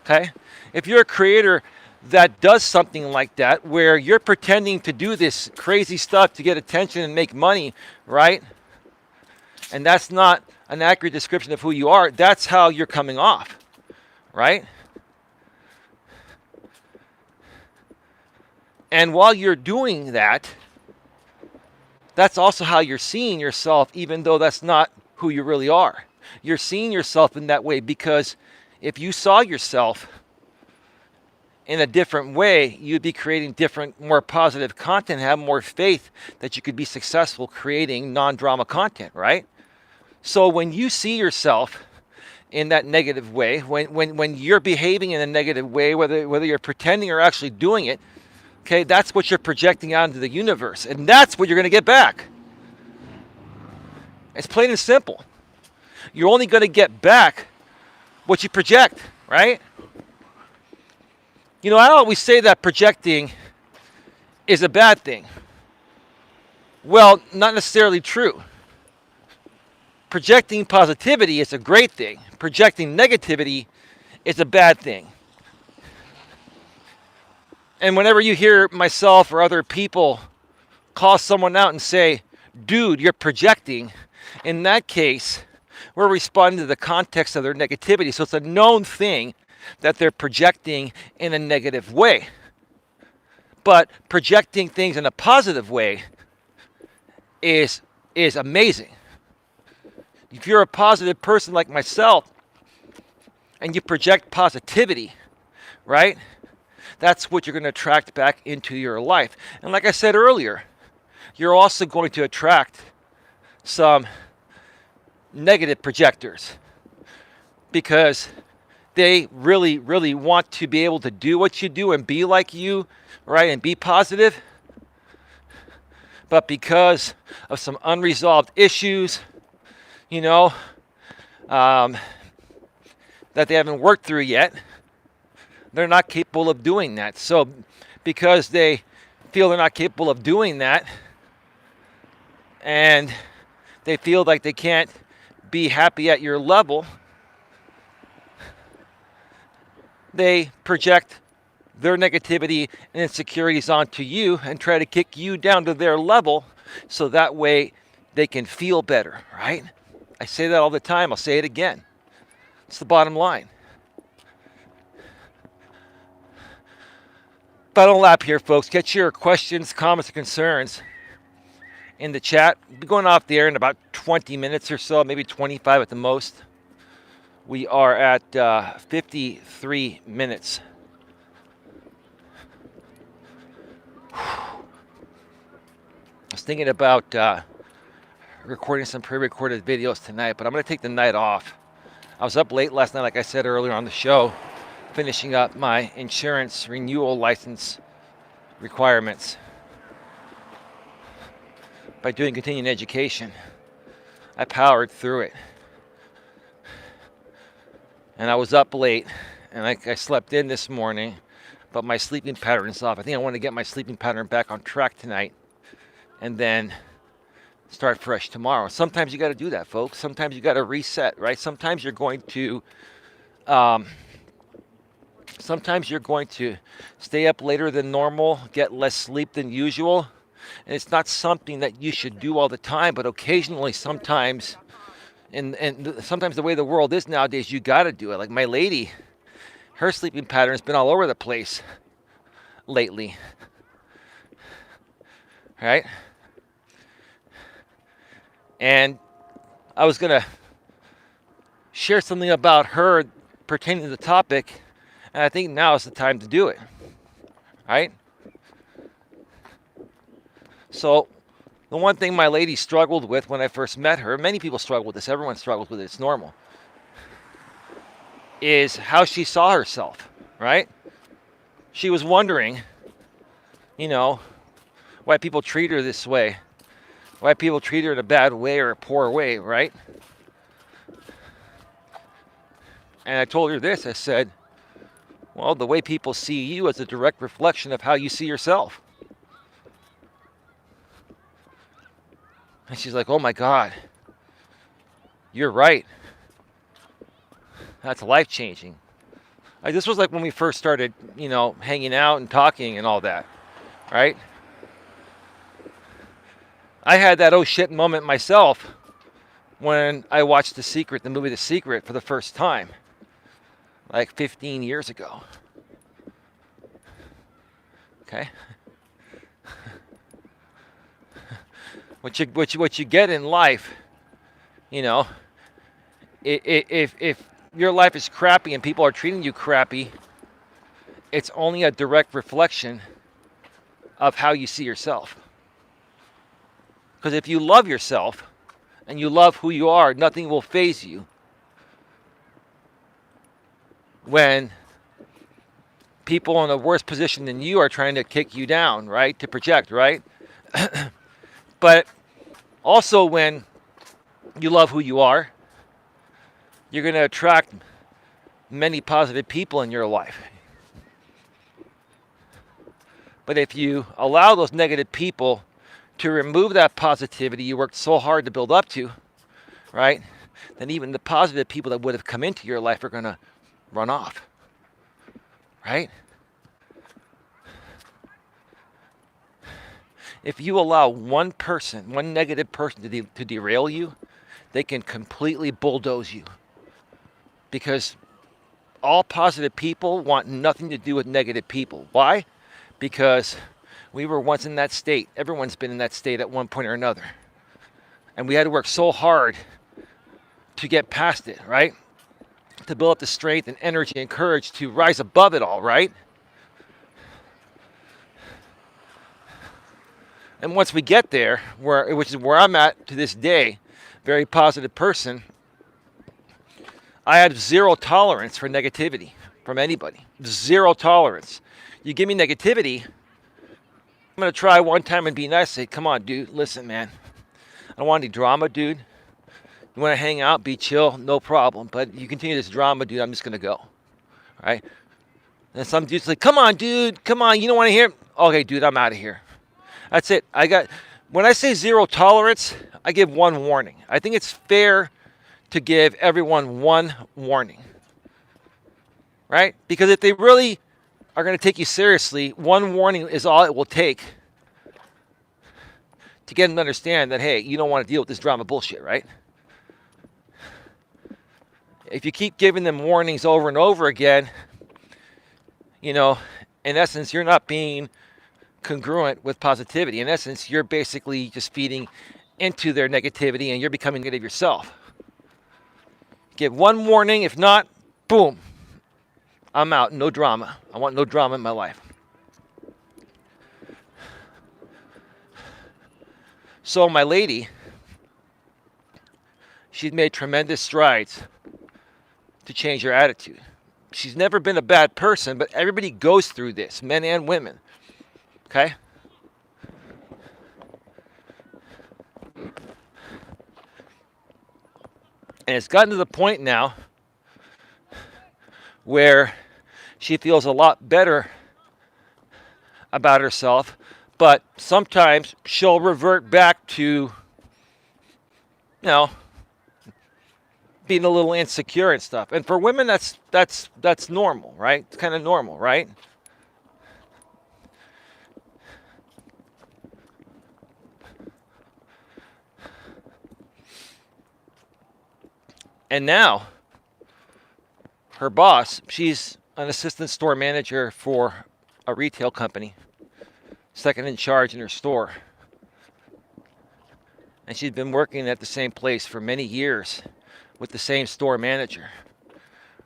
okay? If you're a creator that does something like that, where you're pretending to do this crazy stuff to get attention and make money, right? And that's not an accurate description of who you are, that's how you're coming off, right? And while you're doing that, that's also how you're seeing yourself, even though that's not who you really are. You're seeing yourself in that way because if you saw yourself in a different way, you'd be creating different, more positive content, have more faith that you could be successful creating non-drama content, right? So when you see yourself in that negative way, when you're behaving in a negative way, whether you're pretending or actually doing it, okay, that's what you're projecting out into the universe. And that's what you're going to get back. It's plain and simple. You're only going to get back what you project, right? You know, I always say that projecting is a bad thing. Well, not necessarily true. Projecting positivity is a great thing. Projecting negativity is a bad thing. And whenever you hear myself or other people call someone out and say, dude, you're projecting, in that case, we're responding to the context of their negativity. So it's a known thing that they're projecting in a negative way. But projecting things in a positive way is amazing. If you're a positive person like myself and you project positivity, right? That's what you're going to attract back into your life. And like I said earlier, you're also going to attract some negative projectors because they really, really want to be able to do what you do and be like you, right? And be positive. But because of some unresolved issues, you know, that they haven't worked through yet, they're not capable of doing that. So because they feel they're not capable of doing that and they feel like they can't be happy at your level, they project their negativity and insecurities onto you and try to kick you down to their level so that way they can feel better, right? I say that all the time. I'll say it again. It's the bottom line. But don't lap here, folks. Get your questions, comments, and concerns in the chat. We'll be going off the air in about 20 minutes or so, maybe 25 at the most. We are at 53 minutes. I was thinking about recording some pre-recorded videos tonight, but I'm going to take the night off. I was up late last night, like I said earlier on the show, finishing up my insurance renewal license requirements by doing continuing education. I powered through it. And I was up late, and I slept in this morning, but my sleeping pattern is off. I think I want to get my sleeping pattern back on track tonight and then start fresh tomorrow. Sometimes you got to do that, folks. Sometimes you got to reset, right? Sometimes you're going to stay up later than normal, get less sleep than usual. And it's not something that you should do all the time, but occasionally, sometimes, and sometimes the way the world is nowadays, you got to do it. Like my lady, her sleeping pattern has been all over the place lately. Right? And I was going to share something about her pertaining to the topic, and I think now is the time to do it. Right? So the one thing my lady struggled with when I first met her, many people struggle with this, everyone struggles with it, it's normal, is how she saw herself, right? She was wondering, you know, why people treat her this way, why people treat her in a bad way or a poor way, right? And I told her this, I said, well, the way people see you is a direct reflection of how you see yourself. And she's like, oh my God, you're right. That's life-changing. This was like when we first started, hanging out and talking and all that, right? I had that oh shit moment myself when I watched the movie The Secret, for the first time, like 15 years ago. Okay? What you get in life, if your life is crappy and people are treating you crappy, it's only a direct reflection of how you see yourself. Because if you love yourself and you love who you are, nothing will faze you when people in a worse position than you are trying to kick you down, right? To project, right? But also when you love who you are, you're going to attract many positive people in your life. But if you allow those negative people to remove that positivity you worked so hard to build up to, right, then even the positive people that would have come into your life are going to run off, right? If you allow one negative person to derail you, they can completely bulldoze you. Because all positive people want nothing to do with negative people. Why? Because we were once in that state. Everyone's been in that state at one point or another. And we had to work so hard to get past it, right? To build up the strength and energy and courage to rise above it all, right? And once we get there, which is where I'm at to this day, very positive person, I have zero tolerance for negativity from anybody. Zero tolerance. You give me negativity, I'm going to try one time and be nice. Say, come on, dude, listen, man. I don't want any drama, dude. You want to hang out, be chill, no problem. But you continue this drama, dude, I'm just going to go. Right? And some dude's like, come on, dude, come on, you don't want to hear? Okay, dude, I'm out of here. That's it. When I say zero tolerance, I give one warning. I think it's fair to give everyone one warning, right? Because if they really are going to take you seriously, one warning is all it will take to get them to understand that, hey, you don't want to deal with this drama bullshit, right? If you keep giving them warnings over and over again, in essence, you're not being congruent with positivity. In essence, you're basically just feeding into their negativity and you're becoming negative yourself. Give one warning. If not, boom, I'm out. No drama. I want no drama in my life. So my lady, she's made tremendous strides to change her attitude. She's never been a bad person, but everybody goes through this, men and women. Okay? And it's gotten to the point now where she feels a lot better about herself, but sometimes she'll revert back to, being a little insecure and stuff. And for women, that's normal, right? It's kind of normal, right? And now, her boss, she's an assistant store manager for a retail company, second in charge in her store. And she's been working at the same place for many years with the same store manager.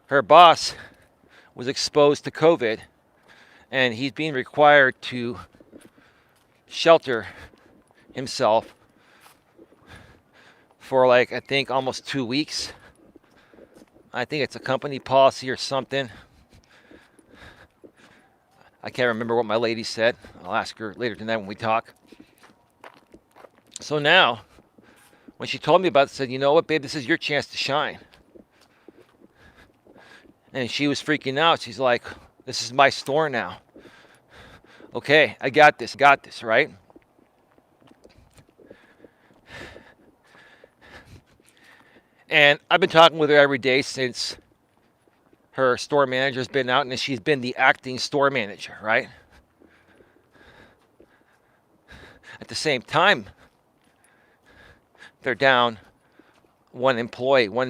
Her boss was exposed to COVID, and he's being required to shelter himself for like, I think almost 2 weeks. I think it's a company policy or something. I can't remember what my lady said. I'll ask her later tonight when we talk. So now, when she told me about it, said, you know what, babe, this is your chance to shine. And she was freaking out. She's like, this is my store now. Okay, I got this, right? And I've been talking with her every day since her store manager's been out, and she's been the acting store manager, right? At the same time, they're down one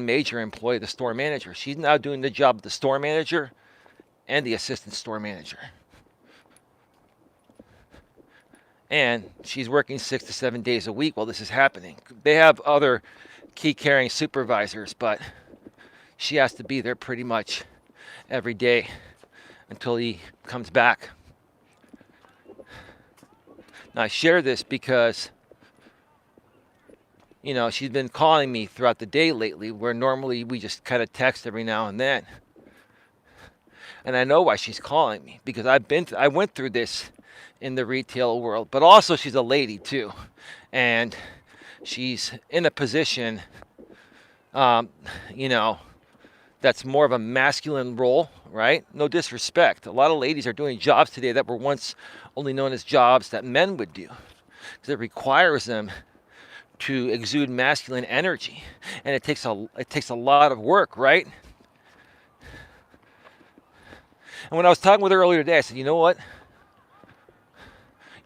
major employee, the store manager. She's now doing the job of the store manager and the assistant store manager. And she's working 6 to 7 days a week while this is happening. They have other key carrying supervisors, but she has to be there pretty much every day until he comes back. Now, I share this because, you know, she's been calling me throughout the day lately, where normally we just kind of text every now and then. And I know why she's calling me, because I went through this in the retail world, but also she's a lady too. And she's in a position, you know, that's more of a masculine role, right? No disrespect. A lot of ladies are doing jobs today that were once only known as jobs that men would do, because it requires them to exude masculine energy, and it takes a lot of work, right? And when I was talking with her earlier today, I said, you know what?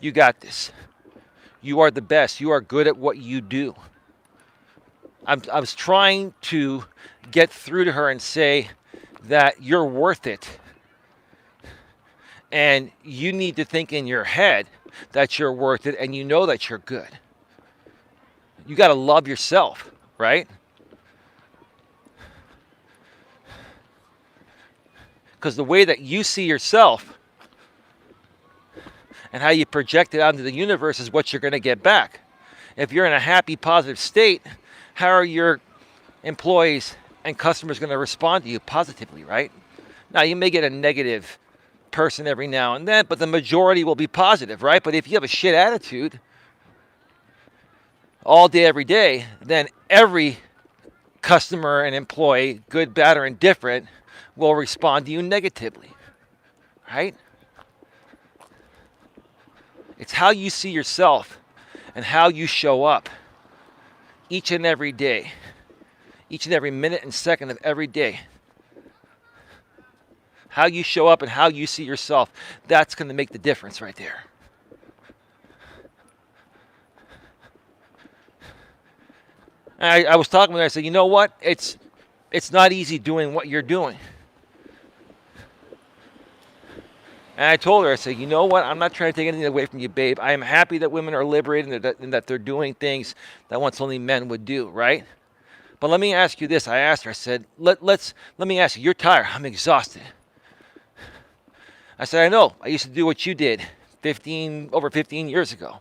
You got this. You are the best. You are good at what you do. I was trying to get through to her and say that you're worth it. And you need to think in your head that you're worth it, and you know that you're good. You got to love yourself, right? Because the way that you see yourself and how you project it out into the universe is what you're going to get back. If you're in a happy, positive state, how are your employees and customers going to respond to you positively, right? Now, you may get a negative person every now and then, but the majority will be positive, right? But if you have a shit attitude all day, every day, then every customer and employee, good, bad, or indifferent, will respond to you negatively, right? It's how you see yourself and how you show up each and every day, each and every minute and second of every day. How you show up and how you see yourself, that's going to make the difference right there. And I was talking with her, I said, you know what? It's not easy doing what you're doing. And I told her, I said, you know what? I'm not trying to take anything away from you, babe. I am happy that women are liberated and that they're doing things that once only men would do, right? But let me ask you this. I asked her, I said, let me ask you, you're tired. I'm exhausted. I said, I know. I used to do what you did over 15 years ago.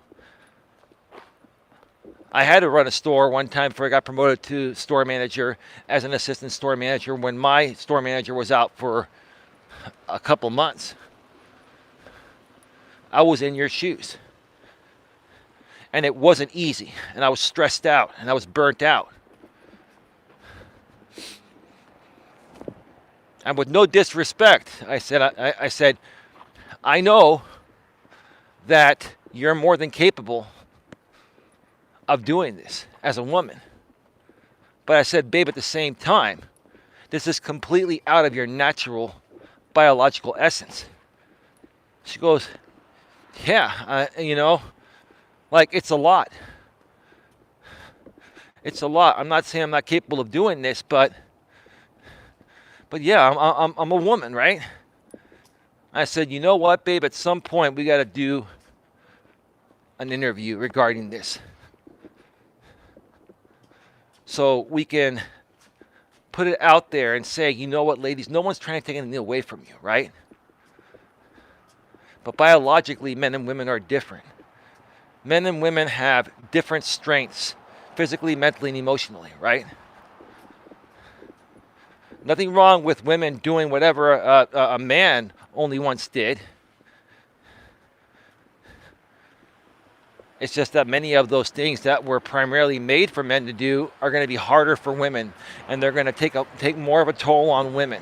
I had to run a store one time before I got promoted to store manager as an assistant store manager when my store manager was out for a couple months. I was in your shoes. And it wasn't easy. And I was stressed out. And I was burnt out. And with no disrespect, I said, I know that you're more than capable of doing this as a woman. But I said, babe, at the same time, this is completely out of your natural biological essence. She goes, yeah, you know, like it's a lot. It's a lot. I'm not saying I'm not capable of doing this, but yeah, I'm a woman, right? I said, you know what, babe, at some point we got to do an interview regarding this. So we can put it out there and say, you know what, ladies, no one's trying to take anything away from you, right? But biologically, men and women are different. Men and women have different strengths, physically, mentally, and emotionally, right? Nothing wrong with women doing whatever a man only once did. It's just that many of those things that were primarily made for men to do are going to be harder for women, and they're going to take more of a toll on women.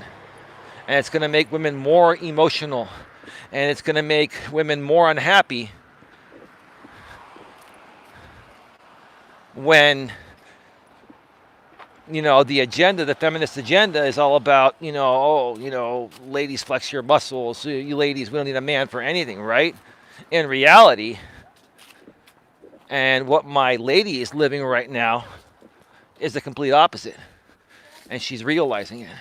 And it's going to make women more emotional, and it's going to make women more unhappy when, the agenda, the feminist agenda is all about, ladies, flex your muscles. You ladies, we don't need a man for anything, right? In reality, and what my lady is living right now is the complete opposite. And she's realizing it.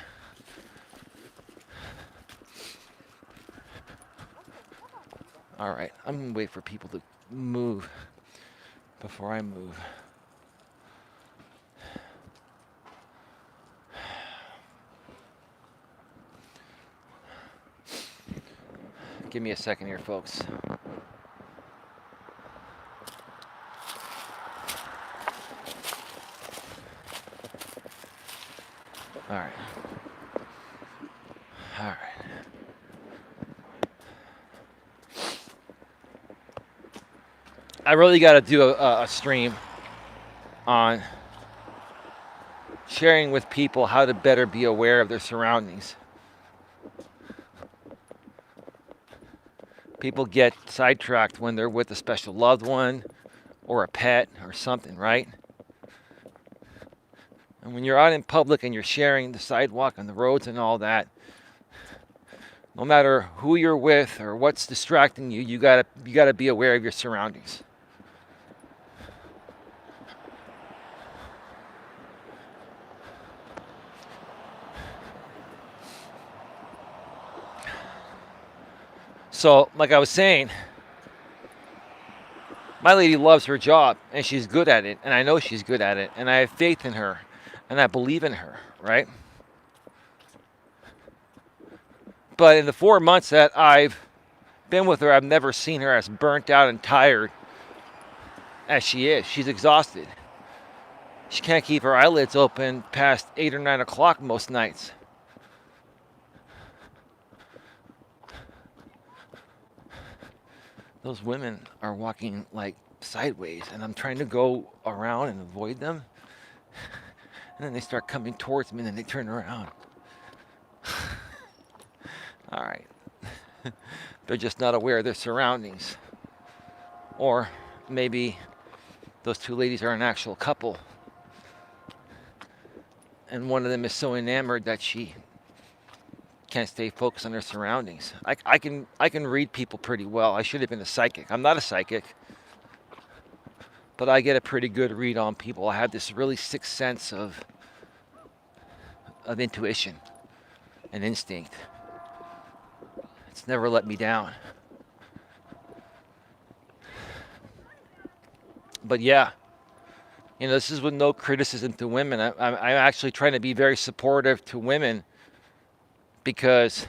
All right, I'm going to wait for people to move before I move. Give me a second here, folks. All right. All right. I really got to do a stream on sharing with people how to better be aware of their surroundings. People get sidetracked when they're with a special loved one or a pet or something, right? And when you're out in public and you're sharing the sidewalk and the roads and all that, no matter who you're with or what's distracting you, you gotta be aware of your surroundings. So, like I was saying, my lady loves her job and she's good at it, and I know she's good at it, and I have faith in her and I believe in her, right? But in the 4 months that I've been with her, I've never seen her as burnt out and tired as she is. She's exhausted. She can't keep her eyelids open past 8 or 9 o'clock most nights. Those women are walking like sideways, and I'm trying to go around and avoid them. And then they start coming towards me, and then they turn around. All right. They're just not aware of their surroundings. Or maybe those two ladies are an actual couple, and one of them is so enamored that she can't stay focused on her surroundings. I can read people pretty well. I should have been a psychic. I'm not a psychic, but I get a pretty good read on people. I have this really sixth sense of intuition and instinct. It's never let me down. But yeah, this is with no criticism to women. I'm actually trying to be very supportive to women because,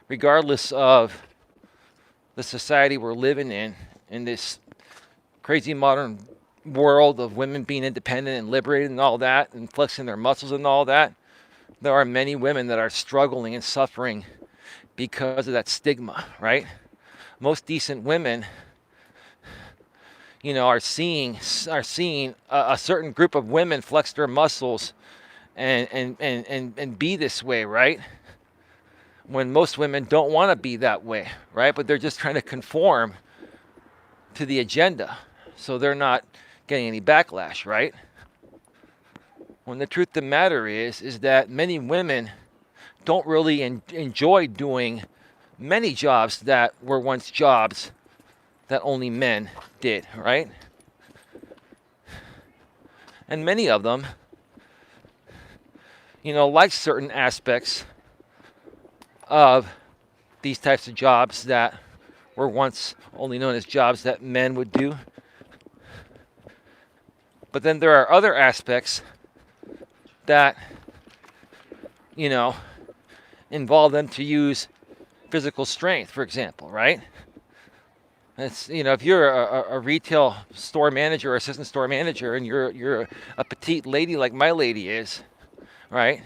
regardless of the society we're living in this crazy modern world of women being independent and liberated and all that, and flexing their muscles and all that, there are many women that are struggling and suffering because of that stigma, right? Most decent women, are seeing a certain group of women flex their muscles and be this way, right? When most women don't want to be that way, right? But they're just trying to conform to the agenda, so they're not getting any backlash, right? When the truth of the matter is that many women don't really enjoy doing many jobs that were once jobs that only men did, right? And many of them, like certain aspects of these types of jobs that were once only known as jobs that men would do. But then there are other aspects that, involve them to use physical strength, for example, right? It's, if you're a retail store manager or assistant store manager, and you're a petite lady like my lady is, right?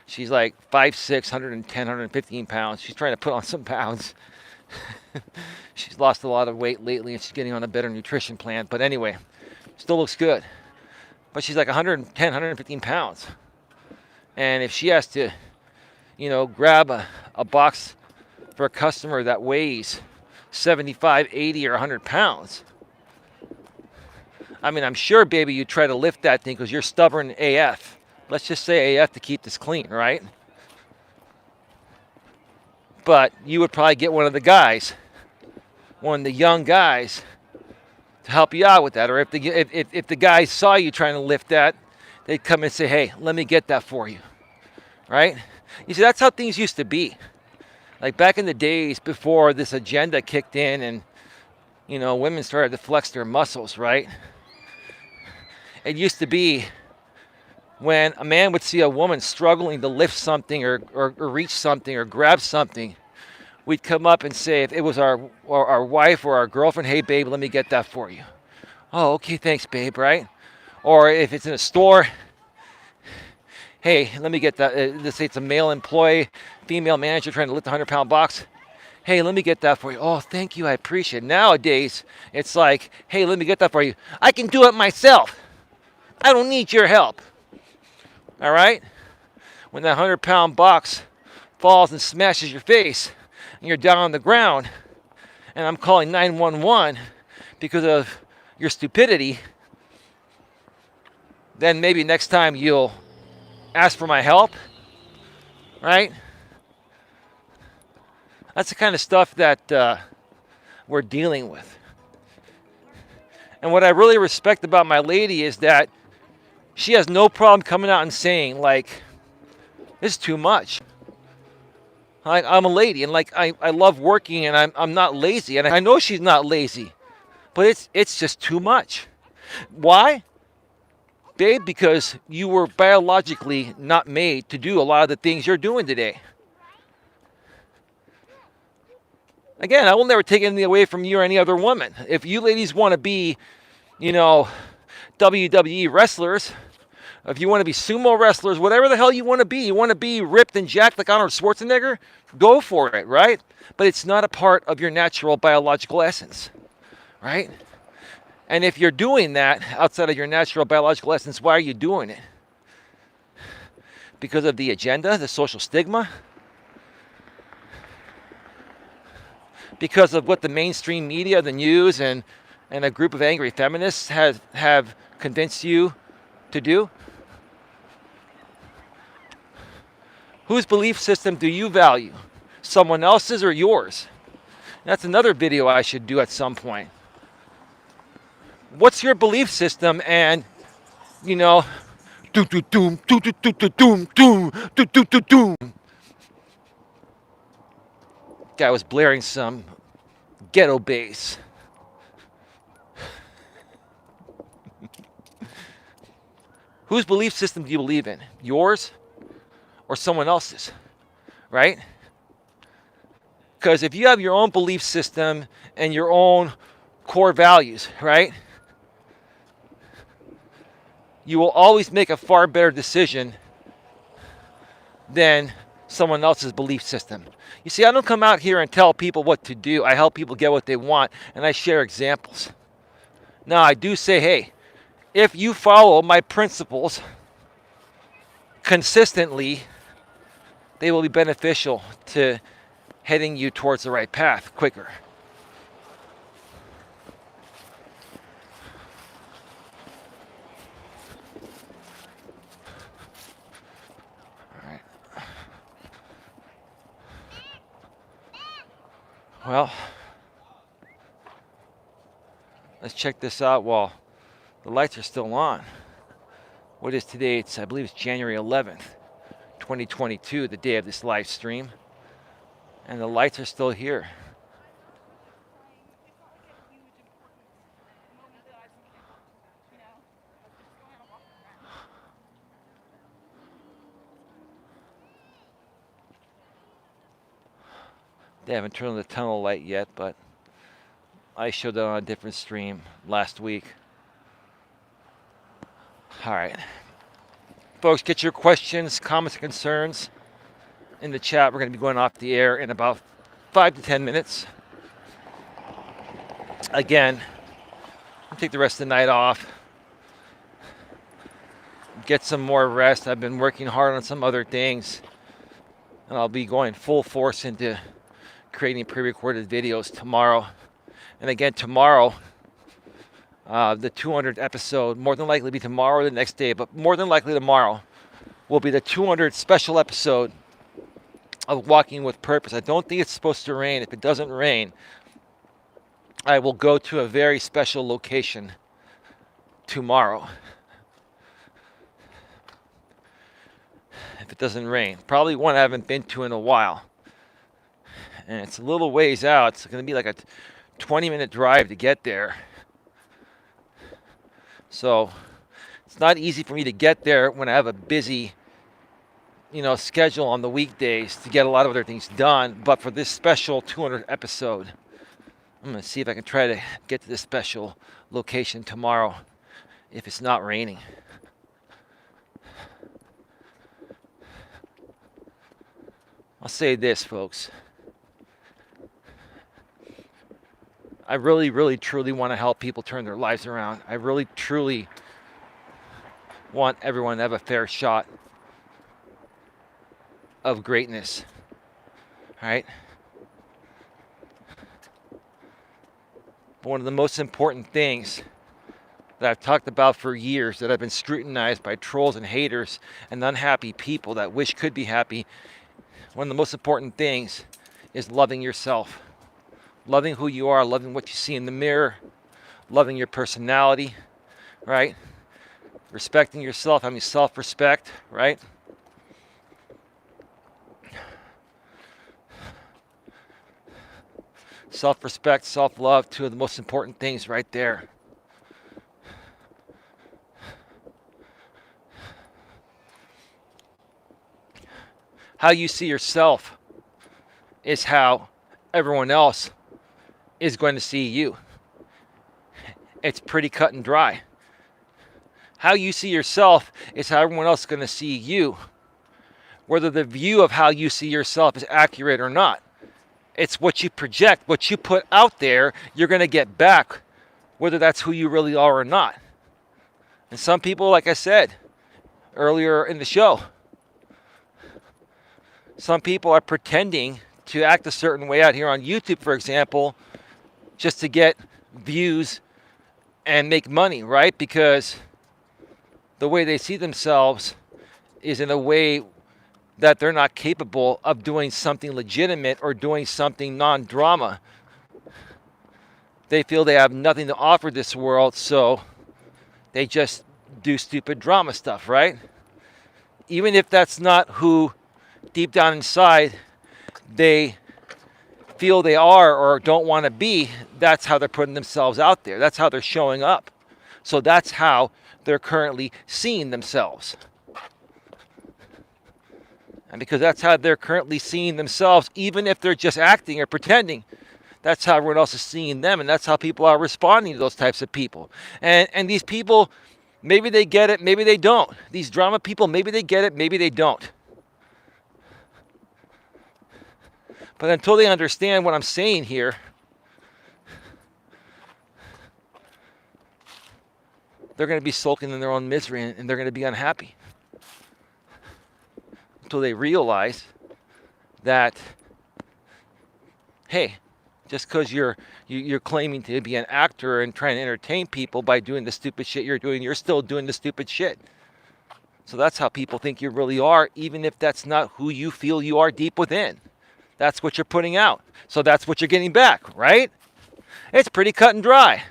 She's like 5'6", 110, 115 pounds. She's trying to put on some pounds. She's lost a lot of weight lately, and she's getting on a better nutrition plan. But anyway, still looks good. But she's like 110, 115 pounds. And if she has to, grab a box for a customer that weighs 75, 80, or 100 pounds, I mean, I'm sure, baby, you try to lift that thing because you're stubborn AF. Let's just say AF to keep this clean, right? But you would probably get one of the young guys, to help you out with that. Or if the guys saw you trying to lift that, they'd come and say, hey, let me get that for you, right? You see, that's how things used to be. Like back in the days before this agenda kicked in and, women started to flex their muscles, right? It used to be when a man would see a woman struggling to lift something or reach something or grab something, we'd come up and say, if it was our wife or our girlfriend, hey, babe, let me get that for you. Oh, okay, thanks, babe, right? Or if it's in a store, hey, let me get that. Let's say it's a male employee, female manager trying to lift a 100-pound box. Hey, let me get that for you. Oh, thank you, I appreciate it. Nowadays, it's like, hey, let me get that for you. I can do it myself. I don't need your help. All right? When that 100-pound box falls and smashes your face and you're down on the ground and I'm calling 911 because of your stupidity, then maybe next time you'll ask for my help, right? That's the kind of stuff that we're dealing with. And what I really respect about my lady is that she has no problem coming out and saying, like, this is too much. Like, I'm a lady, and like I love working, and I'm not lazy, and I know she's not lazy, but it's just too much. Why? Babe, because you were biologically not made to do a lot of the things you're doing today. Again, I will never take anything away from you or any other woman. If you ladies want to be, WWE wrestlers, if you want to be sumo wrestlers, whatever the hell you want to be ripped and jacked like Arnold Schwarzenegger, go for it, right? But it's not a part of your natural biological essence, right? And if you're doing that outside of your natural biological essence, why are you doing it? Because of the agenda, the social stigma? Because of what the mainstream media, the news, and a group of angry feminists have convinced you to do? Whose belief system do you value? Someone else's or yours? That's another video I should do at some point. What's your belief system? And, doom, doom, doom, doom, doom, doom, doom, doom, doom. Guy was blaring some ghetto bass. Whose belief system do you believe in? Yours or someone else's? Right? Because if you have your own belief system and your own core values, right, you will always make a far better decision than someone else's belief system. You see, I don't come out here and tell people what to do. I help people get what they want, and I share examples. Now, I do say, hey, if you follow my principles consistently, they will be beneficial to heading you towards the right path quicker. All right. Well, let's check this out while the lights are still on. What is today? I believe it's January 11th, 2022, the day of this live stream. And the lights are still here. They haven't turned on the tunnel light yet, but I showed that on a different stream last week. All right. Folks, get your questions, comments, and concerns in the chat. We're going to be going off the air in about 5 to 10 minutes. Again, I'll take the rest of the night off. Get some more rest. I've been working hard on some other things. And I'll be going full force into creating pre-recorded videos tomorrow. And again, tomorrow, the 200th episode, more than likely be tomorrow or the next day, but more than likely tomorrow, will be the 200th special episode of Walking with Purpose. I don't think it's supposed to rain. If it doesn't rain, I will go to a very special location tomorrow. If it doesn't rain. Probably one I haven't been to in a while. And it's a little ways out. It's going to be like a 20-minute drive to get there. So it's not easy for me to get there when I have a busy, schedule on the weekdays to get a lot of other things done. But for this special 200th episode, I'm going to see if I can try to get to this special location tomorrow if it's not raining. I'll say this, folks. I really, really, truly want to help people turn their lives around. I really, truly want everyone to have a fair shot of greatness. All right? But one of the most important things that I've talked about for years, that I've been scrutinized by trolls and haters and unhappy people that wish could be happy, one of the most important things is loving yourself. Loving who you are, loving what you see in the mirror, loving your personality, right? Respecting yourself, having self-respect, right? Self-respect, self-love, two of the most important things right there. How you see yourself is how everyone else is going to see you. It's pretty cut and dry. How you see yourself is how everyone else is going to see you. Whether the view of how you see yourself is accurate or not. It's what you project, what you put out there, you're going to get back, whether that's who you really are or not. And some people, like I said earlier in the show, some people are pretending to act a certain way out here on YouTube, for example, just to get views and make money, right? Because the way they see themselves is in a way that they're not capable of doing something legitimate or doing something non-drama. They feel they have nothing to offer this world, so they just do stupid drama stuff, right? Even if that's not who deep down inside they feel they are or don't want to be, that's how they're putting themselves out there. That's how they're showing up. So that's how they're currently seeing themselves. And because that's how they're currently seeing themselves, even if they're just acting or pretending, that's how everyone else is seeing them, and that's how people are responding to those types of people. And these people, maybe they get it, maybe they don't. These drama people, maybe they get it, maybe they don't. But until they understand what I'm saying here, they're going to be sulking in their own misery and they're going to be unhappy. Until they realize that, hey, just because you're claiming to be an actor and trying to entertain people by doing the stupid shit you're doing, you're still doing the stupid shit. So that's how people think you really are, even if that's not who you feel you are deep within. That's what you're putting out. So that's what you're getting back, right? It's pretty cut and dry.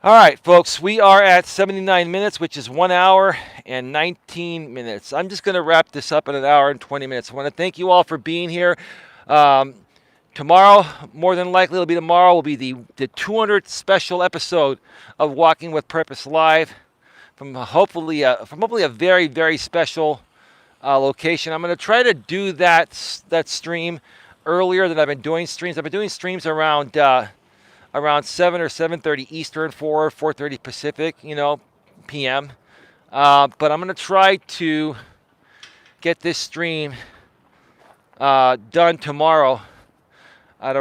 All right, folks, we are at 79 minutes, which is 1 hour and 19 minutes. I'm just going to wrap this up in an hour and 20 minutes. I want to thank you all for being here. Tomorrow, more than likely it'll be tomorrow, will be the 200th special episode of Walking with Purpose Live from hopefully a very, very special location. I'm going to try to do that stream earlier than I've been doing streams. I've been doing streams around 7 or 7:30 Eastern, 4:30 Pacific, PM. But I'm going to try to get this stream done tomorrow at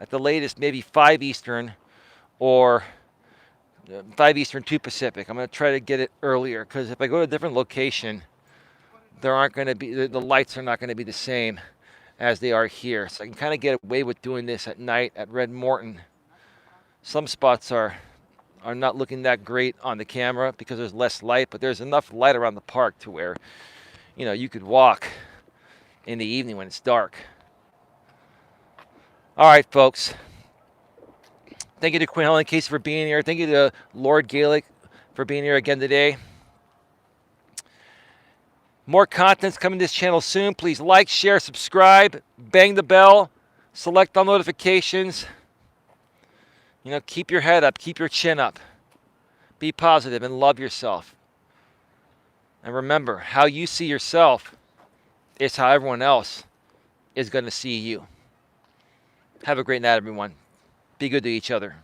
the latest, maybe 5 Eastern or 5 Eastern, 2 Pacific. I'm going to try to get it earlier because if I go to a different location, there aren't going to be, the lights are not going to be the same as they are here. So I can kind of get away with doing this at night at Red Morton. Some spots are not looking that great on the camera because there's less light, but there's enough light around the park to where, you could walk in the evening when it's dark. All right, folks. Thank you to Quinn Helen Casey for being here. Thank you to Lord Gaelic for being here again today. More content's coming to this channel soon. Please like, share, subscribe, bang the bell, select all notifications. Keep your head up, keep your chin up. Be positive and love yourself. And remember, how you see yourself is how everyone else is going to see you. Have a great night, everyone. Be good to each other.